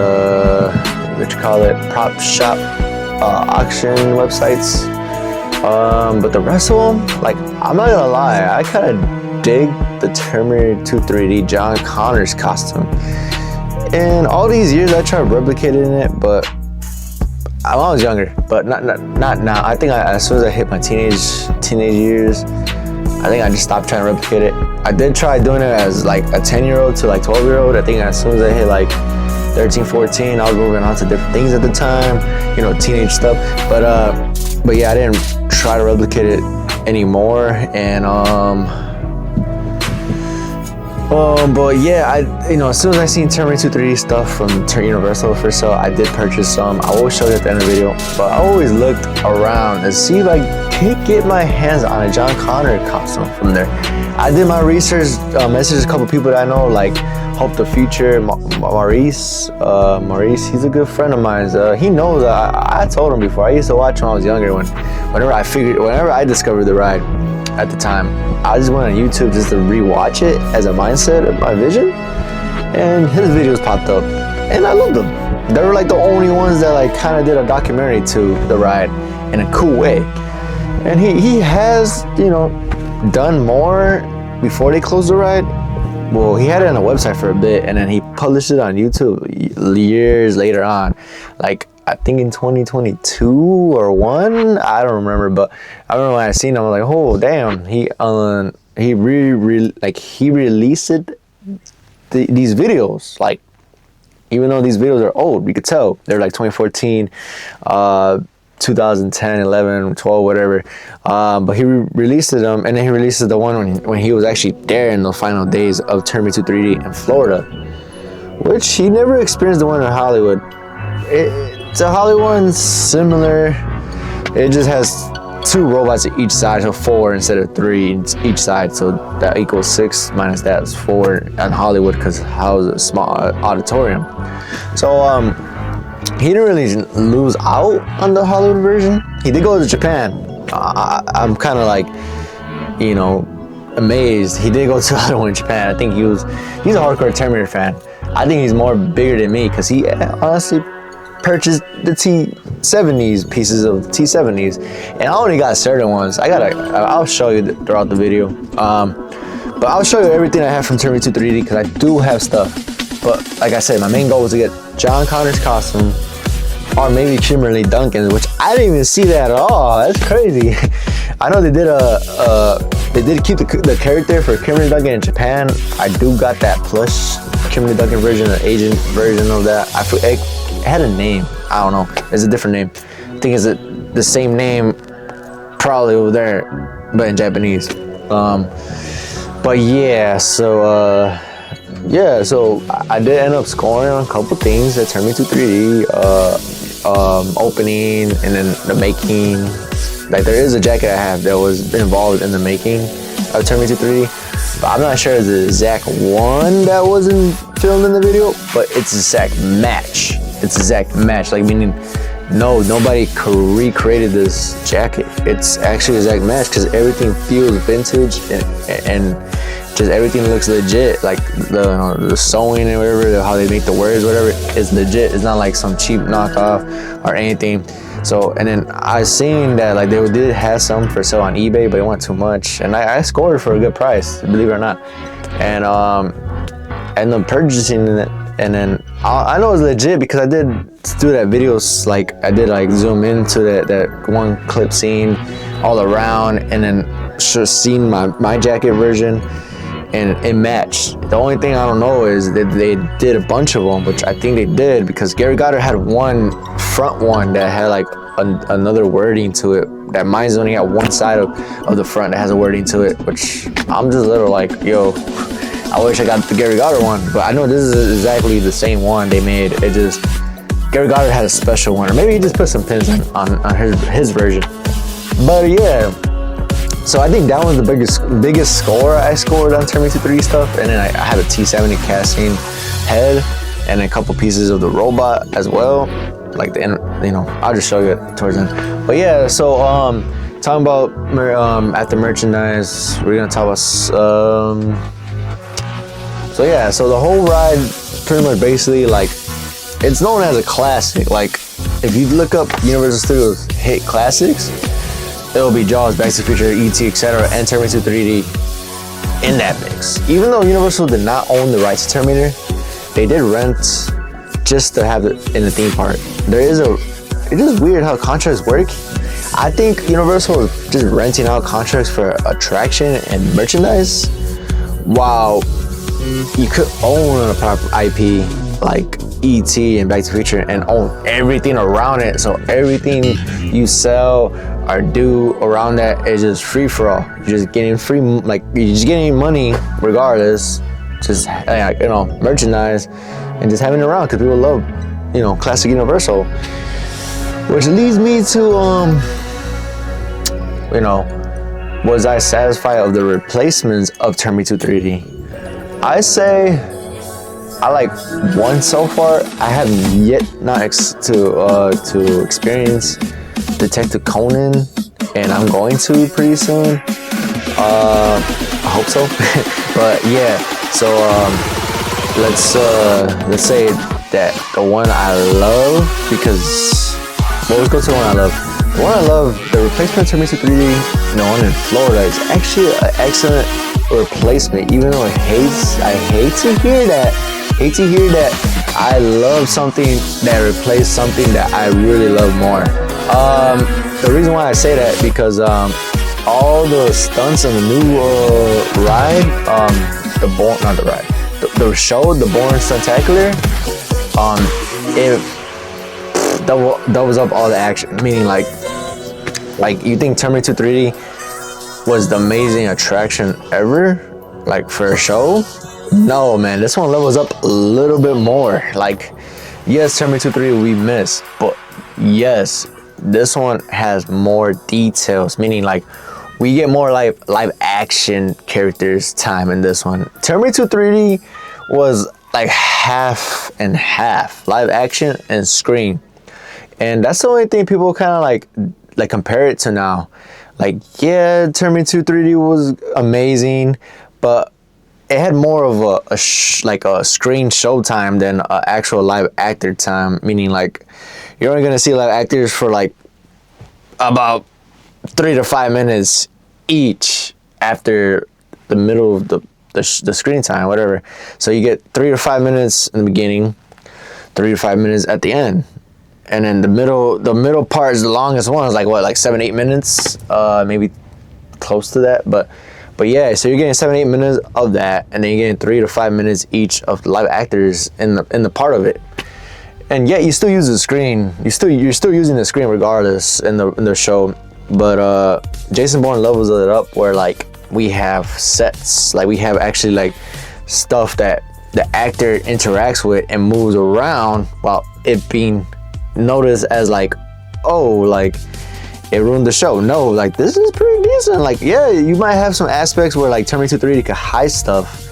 prop shop auction websites. But the rest of them, like, I'm not gonna lie, I kind of dig the Terminator 2 3D John Connor's costume. And all these years, I tried replicating it, but when I was younger, but not now. I think as soon as I hit my teenage years, I think I just stopped trying to replicate it. I did try doing it as like a 10-year-old to like 12-year-old. I think as soon as I hit like 13, 14, I was moving on to different things at the time, you know, teenage stuff. But yeah, I didn't try to replicate it anymore. And but yeah, as soon as I seen Terminator 2 3D stuff from Universal for sale, I did purchase some. I will show you at the end of the video, but I always looked around to see if I could get my hands on a John Connor costume from there. I did my research, messaged a couple people that I know, like Hope the Future, Maurice, he's a good friend of mine. He knows, I told him before, I used to watch when I was younger, whenever I discovered the ride at the time, I just went on YouTube just to rewatch it as a mindset of my vision, and his videos popped up, and I loved them. They were like the only ones that like kind of did a documentary to the ride in a cool way. And he has, done more before they closed the ride. Well, he had it on a website for a bit, and then he published it on YouTube years later on, like I think in 2022 or 1, I don't remember, but I remember when I seen him, I was like, oh damn, he released these videos, like, even though these videos are old, you could tell they're like 2014, 2010, 11, 12, whatever. But he released them, and then he released the one when he was actually there in the final days of Terminator 2 3D in Florida, which he never experienced the one in Hollywood. The Hollywood one's similar. It just has 2 robots at each side, so 4 instead of 3 each side. So that equals 6 minus that is 4 on Hollywood, because how is a small auditorium. So he didn't really lose out on the Hollywood version. He did go to Japan. I'm kind of like, amazed. He did go to the other one in Japan. I think he's a hardcore Terminator fan. I think he's more bigger than me, because he honestly purchased the T70s, pieces of the T70s, and I only got certain ones. I'll show you throughout the video. But I'll show you everything I have from Terminator 2 3D, because I do have stuff. But like I said, my main goal was to get John Connor's costume, or maybe Kimberly Duncan's, which I didn't even see that at all. That's crazy. I know they did keep the character for Kimberly Duncan in Japan. I do got that plush Kimberly Duncan version, the Asian version of that. It had a name. I don't know. It's a different name. I think it's the same name probably over there, but in Japanese. But yeah, so I did end up scoring on a couple things that Terminator 2 3D, opening, and then the making. Like, there is a jacket I have that was involved in the making of Terminator 3D, but I'm not sure it's the exact one that wasn't filmed in the video, but it's the exact match. Like, meaning, nobody recreated this jacket. It's actually the exact match, because everything feels vintage, and just everything looks legit. Like the sewing and whatever, how they make the words, whatever, is legit. It's not like some cheap knockoff or anything. So, and then I seen that like they did have some for sale on eBay, but it went too much, and I scored for a good price, believe it or not, and ended up purchasing it. And then I know it's legit, because I did do that videos, like I did like zoom into that one clip scene all around, and then seen my jacket version, and it matched. The only thing I don't know is that they did a bunch of them, which I think they did, because Gary Goddard had one front one that had like another wording to it. That mine's only got one side of the front that has a wording to it, which I'm just a little like, yo, I wish I got the Gary Goddard one, but I know this is exactly the same one they made. It just, Gary Goddard had a special one, or maybe he just put some pins on his version. But yeah, so I think that was the biggest score I scored on Terminator 3 stuff, and then I had a T70 casting head, and a couple pieces of the robot as well. like the end, you know, I'll just show you it towards the end. But yeah, so talking about at the merchandise, we're gonna talk about so yeah, so the whole ride pretty much basically like it's known as a classic. Like if you look up Universal Studios hit classics, it'll be Jaws, Back to the Future, E.T., etc., and Terminator 3D in that mix. Even though Universal did not own the rights to Terminator, they did rent just to have it in the theme park. It is weird how contracts work. I think Universal is just renting out contracts for attraction and merchandise, while you could own a proper IP like E.T. and Back to the Future and own everything around it. So everything you sell or do around that is just free for all. You're just getting free, like you're just getting money regardless. Just like, you know, merchandise and just having it around because people love, you know, classic Universal. Which leads me to you know, was I satisfied of the replacements of Terminator 3D? I say I like one so far. I have yet not to experience Detective Conan, and I'm going to pretty soon. I hope so. But yeah, so let's say that the one I love, because well, let's go to the one I love. The one I love, the replacement Terminator 3D, the one in Florida, is actually an excellent replacement. Even though I hate to hear that. I love something that replaced something that I really love more. The reason why I say that because all the stunts on the new ride, the show, the Born Stuntacular, it doubles up all the action. Meaning like you think Terminator 3D was the amazing attraction ever, like for a show? No, man, this one levels up a little bit more. Like, yes, Terminator 3 we missed, but yes, this one has more details. Meaning like we get more live action characters time in this one. Terminator 3D was like half and half, live action and screen. And that's the only thing people kind of like compare it to now. Like, yeah, Terminator 3D was amazing, but it had more of a screen show time than an actual live actor time. Meaning like you're only gonna see live actors for like about 3 to 5 minutes each after the middle of the screen time, whatever. So you get 3 to 5 minutes in the beginning, 3 to 5 minutes at the end. And then the middle part is the longest one. It's like what, like 7-8 minutes, maybe close to that. But yeah, so you're getting 7-8 minutes of that, and then you're getting 3 to 5 minutes each of the live actors in the part of it. And yet you still use the screen. You're still using the screen regardless in the show. But Jason Bourne levels it up where like we have sets, like we have actually like stuff that the actor interacts with and moves around while it being noticed as like, oh, like it ruined the show. No, like this is pretty decent. Like, yeah, you might have some aspects where like Terminator 3D could hide stuff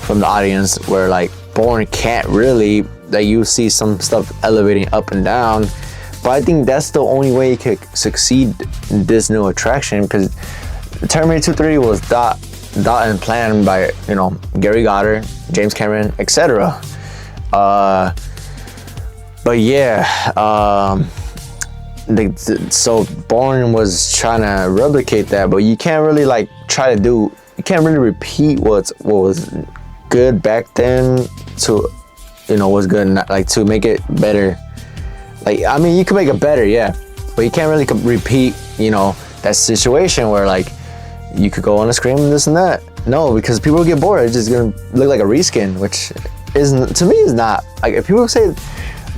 from the audience where like Bourne can't really, that you see some stuff elevating up and down. But I think that's the only way you could succeed in this new attraction, because Terminator 3 was thought and planned by, you know, Gary Goddard, James Cameron, etc. But yeah, so Bourne was trying to replicate that, but you can't really like you can't really repeat what was good back then to, you know, what's good, like to make it better. Like, I mean, you can make it better, yeah, but you can't really repeat, you know, that situation where like you could go on the screen and this and that. No, because people get bored. It's just gonna look like a reskin, which isn't, to me, is not. Like, if people say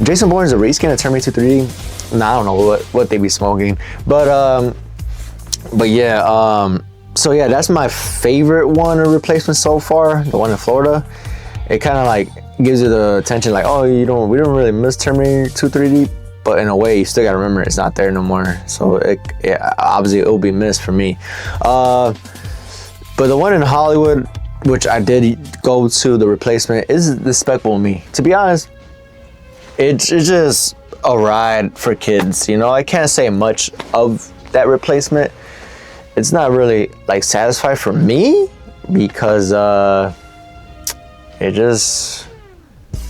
Jason Bourne is a reskin of Terminator 3D, I don't know what they be smoking. But yeah, so yeah, that's my favorite one or replacement so far, the one in Florida. It kind of like gives you the attention, like, oh, we don't really miss Terminator 2 3D, but in a way you still gotta remember it's not there no more. So obviously it will be missed for me. But the one in Hollywood, which I did go to, the replacement, is despicable to me. To be honest, it's just a ride for kids. You know, I can't say much of that replacement. It's not really like satisfied for me because it's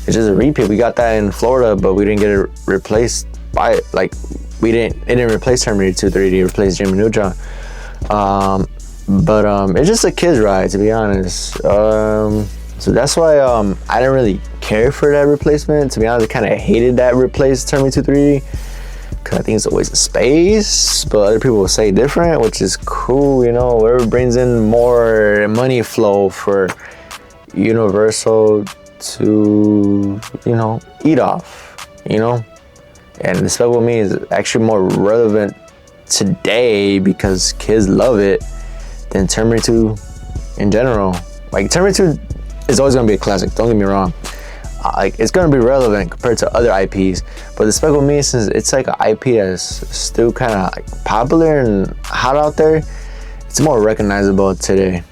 just a repeat. We got that in Florida, but we didn't get it replaced by it. Like it didn't replace Terminator 2 3D. It replaced Jimmy Neutron. But it's just a kid's ride, to be honest. So that's why I didn't really care for that replacement. To be honest, I kind of hated that replaced Terminator 2 3D because I think it's a waste of space. But other people will say different, which is cool. You know, whatever brings in more money flow for Universal to, you know, eat off. You know, and Despicable Me is actually more relevant today because kids love it than Terminator 2 in general. Like Terminator 2 is always gonna be a classic, don't get me wrong. Like it's gonna be relevant compared to other IPs, but Despicable Me, since it's like an IP that's still kind of like popular and hot out there, it's more recognizable today,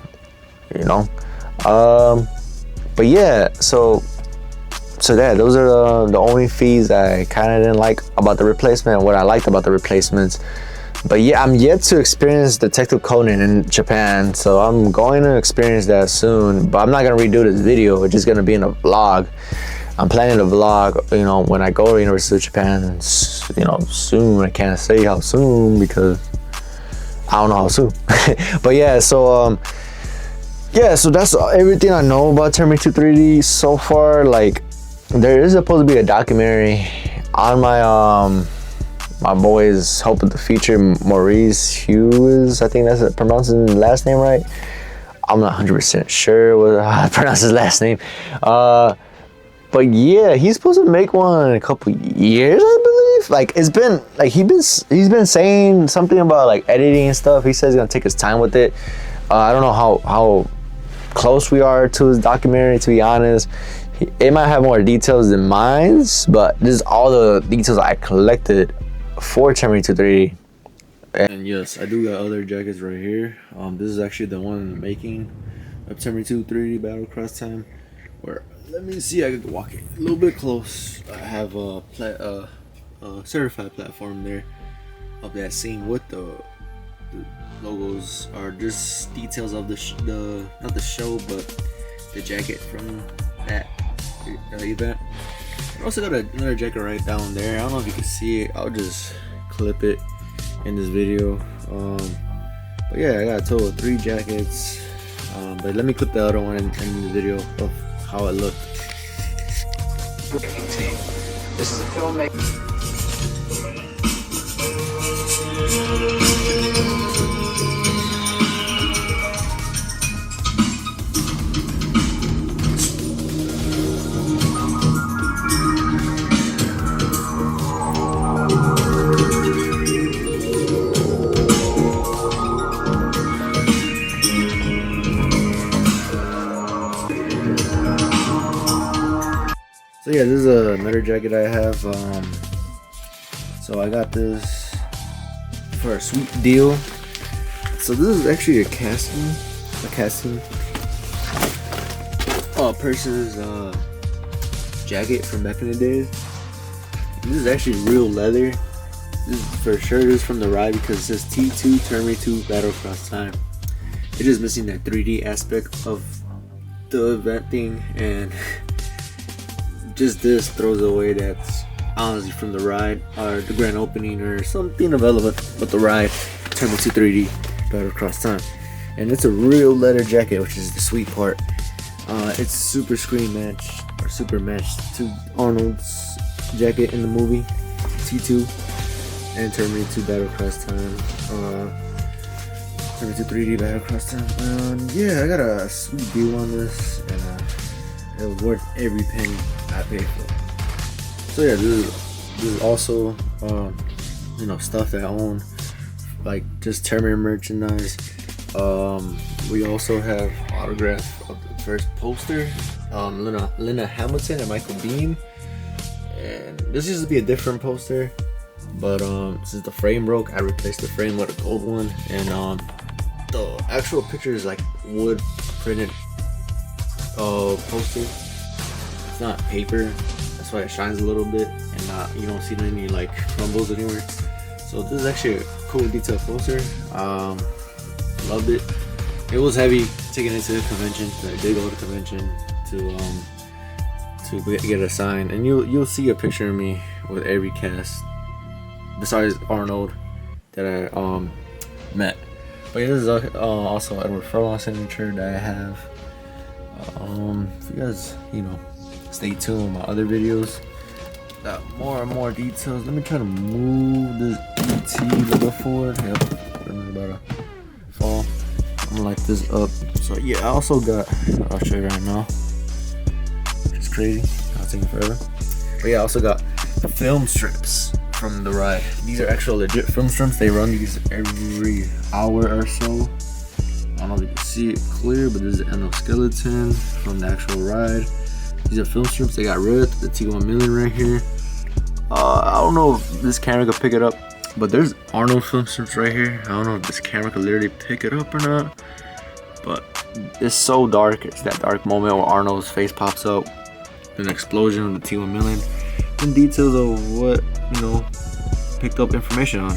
you know. But yeah, so yeah, those are the only fees I kind of didn't like about the replacement. What I liked about the replacements. But yeah, I'm yet to experience Detective Conan in Japan, so I'm going to experience that soon. But I'm not gonna redo this video; it's just gonna be in a vlog. I'm planning a vlog, you know, when I go to University of Japan, you know, soon. I can't say how soon because I don't know how soon. But yeah, so that's everything I know about Terminator 2 3D so far. Like, there is supposed to be a documentary on my boy's Hope of the Future, Maurice Hughes. I think that's pronouncing the last name right. I'm not 100% sure how to pronounce his last name. But yeah, he's supposed to make one in a couple years, I believe. Like it's been like he's been saying something about like editing and stuff. He says he's gonna take his time with it. I don't know how close we are to his documentary, to be honest. It might have more details than mine, but this is all the details I collected for Terminator 3D. And yes, I do got other jackets right here. This is actually the one in the making of Terminator 3D Battle Cross Time. Where, let me see, I can walk it a little bit close. I have a certified platform there of that scene with the logos, are just details of the not the show, but the jacket from that event. I also got another jacket right down there. I don't know if you can see it. I'll just clip it in this video. But yeah, I got a total of 3 jackets. But let me clip the other one in the video of how it looked. This is a filmmaker. So yeah, this is another jacket I have. So I got this for a sweet deal. So this is actually a casting person's jacket from back in the days. This is actually real leather. This is for sure. This is from the ride because it says T2 Terminator 2 Battle Cross Time. It's just missing that 3D aspect of the event thing, and just this throws away that's honestly from the ride or the grand opening or something relevant with the ride Terminator 2 3D Battle Cross Time. And it's a real leather jacket, which is the sweet part. It's super screen matched or super matched to Arnold's jacket in the movie T2 and Terminator 2 Battle Cross Time. Terminator 2 3D Battle Cross Time. Yeah, I got a sweet deal on this, and it was worth every penny I paid for it. So yeah, this is also stuff that I own, like just Terminator merchandise. We also have autograph of the first poster, Linda Hamilton and Michael Biehn, and this used to be a different poster, but since the frame broke, I replaced the frame with a gold one, and the actual picture is like wood printed poster. It's not paper, that's why it shines a little bit, and you don't see any like crumbles anywhere. So this is actually a cool detail poster. Loved it. It was heavy taking it to the convention. I did go to the convention to get a sign, and you'll see a picture of me with every cast besides Arnold that I met. But yeah, this is also Edward Furlong's signature that I have. If you guys, stay tuned with my other videos. Got more and more details. Let me try to move this ET a little bit forward. Yep, it's about to fall. I'm gonna light this up. So yeah, I also got, I'll show you right now. It's crazy. I'll take it forever. But yeah, I also got the film strips from the ride. These are actual legit film strips. They run these every hour or so. I don't know if you can see it clear, but this is an endoskeleton from the actual ride. These are film strips. They got rid of the T1000 right here. I don't know if this camera could pick it up, but there's Arnold film strips right here. I don't know if this camera could literally pick it up or not, but it's so dark. It's that dark moment where Arnold's face pops up, an explosion of the T1000, and details of what picked up information on.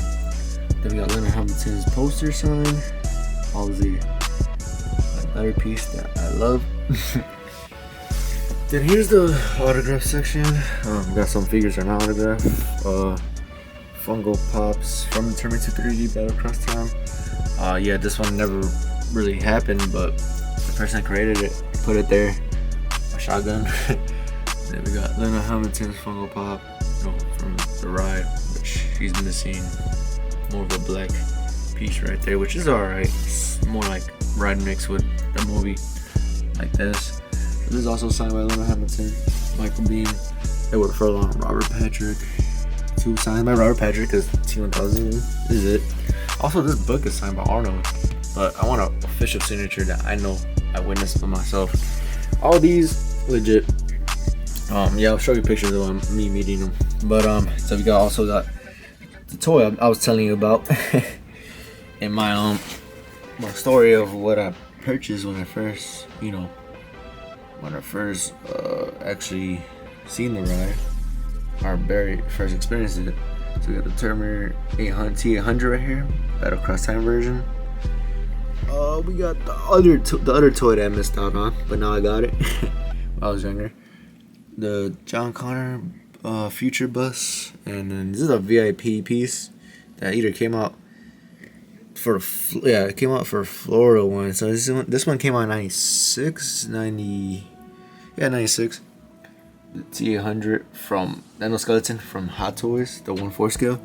Then we got Leonard Hamilton's poster sign. Obviously, another piece that I love. Then here's the autograph section. We got some figures that are not autographed. Funko Pops from the Terminator 3D Battle Across Time. Yeah, this one never really happened, but the person that created it put it there. A shotgun. Then we got Leonard Hamilton's Funko Pop, from the ride, which he's missing more of a black piece right there, which is alright. It's more like ride mixed with the movie, like this. This is also signed by Leonard Hamilton, Michael Biehn, Edward Furlong, Robert Patrick. Two signed by Robert Patrick because T1000 is it. Also, this book is signed by Arnold, but I want an official signature that I know I witnessed for myself. All these legit. Yeah, I'll show you pictures of me meeting them. But so we also got the toy I was telling you about in my story of what I purchased when I first, actually seen the ride, our very first experience it. So we got the Terminator T800 right here, Battle Across Time version. We got the other toy that I missed out on, but now I got it when I was younger. The John Connor Future Bus, and then this is a VIP piece that either came out for it came out for Florida one. So this one came out in 96. The T800 from Endoskeleton from Hot Toys, the 1/4 scale.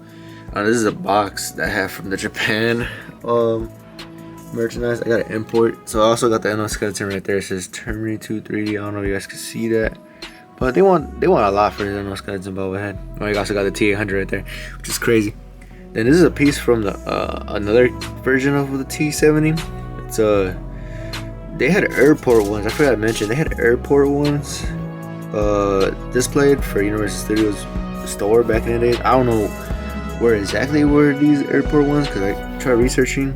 This is a box that I have from the Japan merchandise. I got an import, so I also got the Endoskeleton right there. It says Terminator 2 3D. I don't know if you guys can see that, but they want a lot for this Endoskeleton bobblehead. Oh, you also got the T800 right there, which is crazy. Then this is a piece from the another version of the T70. It's they had airport ones. I forgot to mention they had airport ones displayed for Universal Studios store back in the day. I don't know where exactly were these airport ones because I tried researching.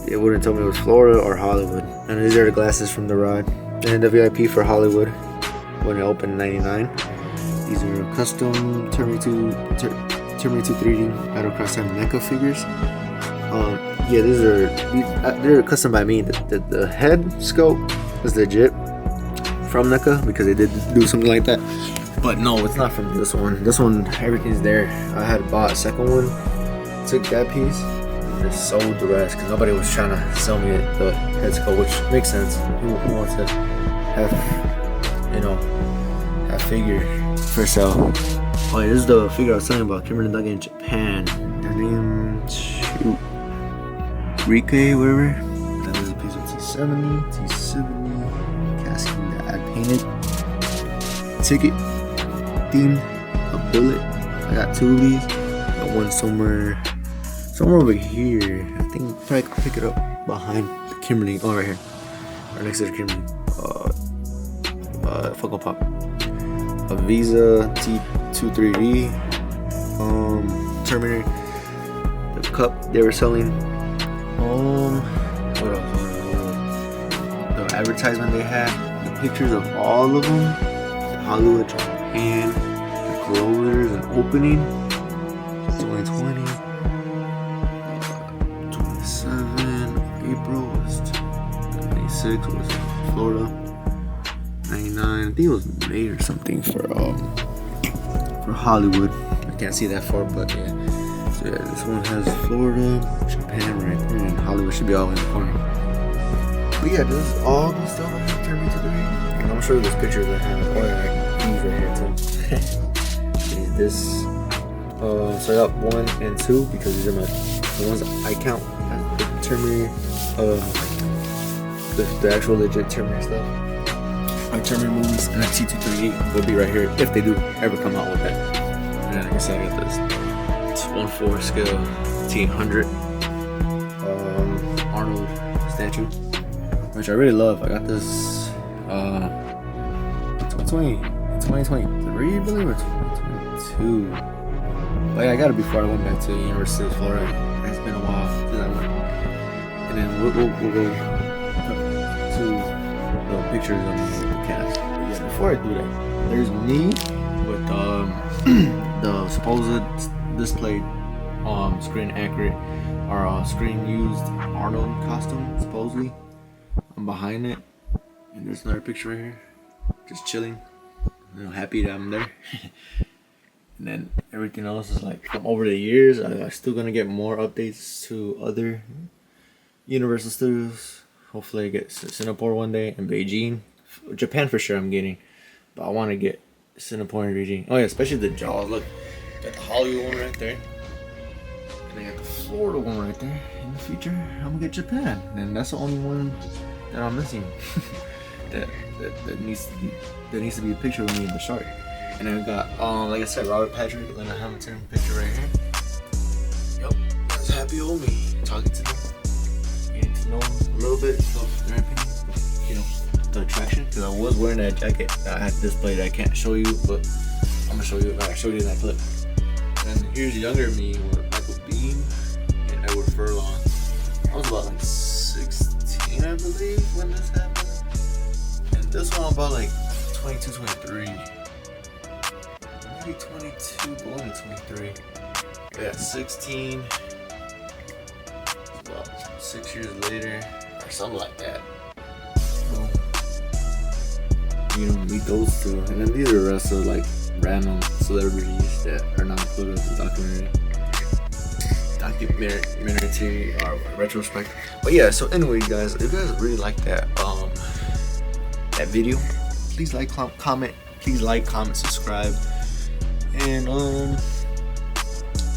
It wouldn't tell me it was Florida or Hollywood. And these are the glasses from the ride. And the VIP for Hollywood when it opened in '99. These are custom Terminator 3D Battle Across Time NECA figures. Yeah, they're custom by me. The head sculpt is legit from NECA because they did do something like that. But no, it's not from this one. This one, everything's there. I had bought a second one, took that piece, and just sold the rest because nobody was trying to sell me the head sculpt, which makes sense. Who wants to have figure for sale? Oh, yeah, this is the figure I was telling about. Kimberly Duggan in Japan. Her name, Rike, whatever. Then there's a piece of T70 casket that I painted. Ticket themed, a bullet. I got two of these. Got one somewhere over here. I think you probably could pick it up behind the Kimberly. Oh, right here, right next to the Kimberly. Funko Pop. A Visa T2 3D. Terminator. The cup they were selling. What else? The advertisement they had. The pictures of all of them. The Hollywood, Japan, the Clovers, opening 2020, 27 April was 96 was Florida, 99 I think it was May or something for Hollywood. I can't see that far, but yeah. So yeah, this one has Florida, Japan right there, and Hollywood should be all in the corner. But yeah, this is all the stuff I have turned me to 3. And I'm sure there's pictures I have. Oh yeah, these right here too. This so I got 1 and 2 because these are the ones I count as the Terminator, the actual legit Terminator stuff. My Terminator movies, and then T238 will be right here if they do ever come out with that. And like I said, I got this 1/4 scale T100 Arnold statue, which I really love. I got this 2023, I believe, or 2022. But yeah, I got it before I went back to University of Florida. It's been a while since I went. And then we'll go to the pictures of the cast. But yeah, before I do that, there's me with the supposed display screen accurate or screen used Arnold costume supposedly. I'm behind it, and there's another picture right here, just chilling, happy that I'm there. And then everything else is like from over the years. I'm still gonna get more updates to other Universal Studios. Hopefully I get Singapore one day and Beijing. Japan for sure I'm getting, but I want to get Singapore and Beijing. Oh yeah, especially the Jaws. Look, got the Hollywood one right there, and I got the Florida one right there. In the future, I'm gonna get Japan, and that's the only one that I'm missing. that needs to be a picture of me in the shark. And then we got like I said, Robert Patrick, Lena Hamilton picture right here. Yep, that's happy old me. Talking to them, getting to know them a little bit of their opinion. You know, the attraction. Because I was wearing that jacket that I had displayed. I can't show you, but I'm gonna show you. I showed you in that clip. And here's younger me with Michael Bean and Edward Furlong. I was about like 16, I believe, when this happened. And this one I'm about like 22, 23. Maybe 22, going to 23. Yeah, 16. About 6 years later, or something like that. Boom. You know, meet those two. And then these are the rest of like random celebrities that are not included in the documentary or retrospective. But yeah, so anyway guys, if you guys really like that video, please like, comment, subscribe. And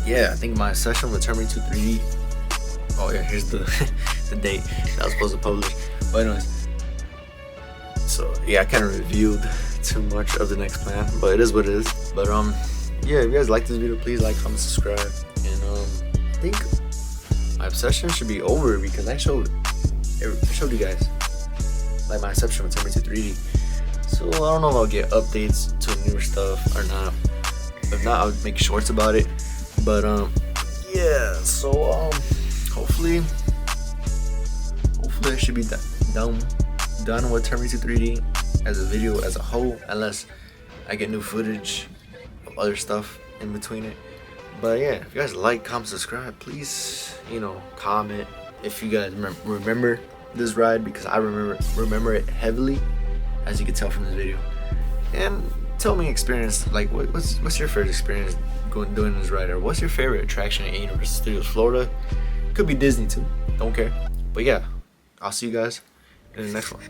yeah, I think my session with Terminator 3D. Oh yeah, here's the the date that I was supposed to publish. But anyways, so yeah, I kind of revealed too much of the next plan, but it is what it is. But yeah, if you guys like this video, please like, comment, subscribe. And I think my obsession should be over because I showed you guys like my obsession with Terminator 3D. So I don't know if I'll get updates to newer stuff or not. If not, I'll make shorts about it. But yeah, so hopefully I should be done with Terminator 3D as a video as a whole, unless I get new footage of other stuff in between it. But yeah, if you guys like, comment, subscribe, please, comment if you guys remember this ride, because I remember it heavily, as you can tell from this video. And tell me experience, like what's your favorite experience doing this ride, or what's your favorite attraction at Universal Studios Florida? Could be Disney too, don't care. But yeah, I'll see you guys in the next one.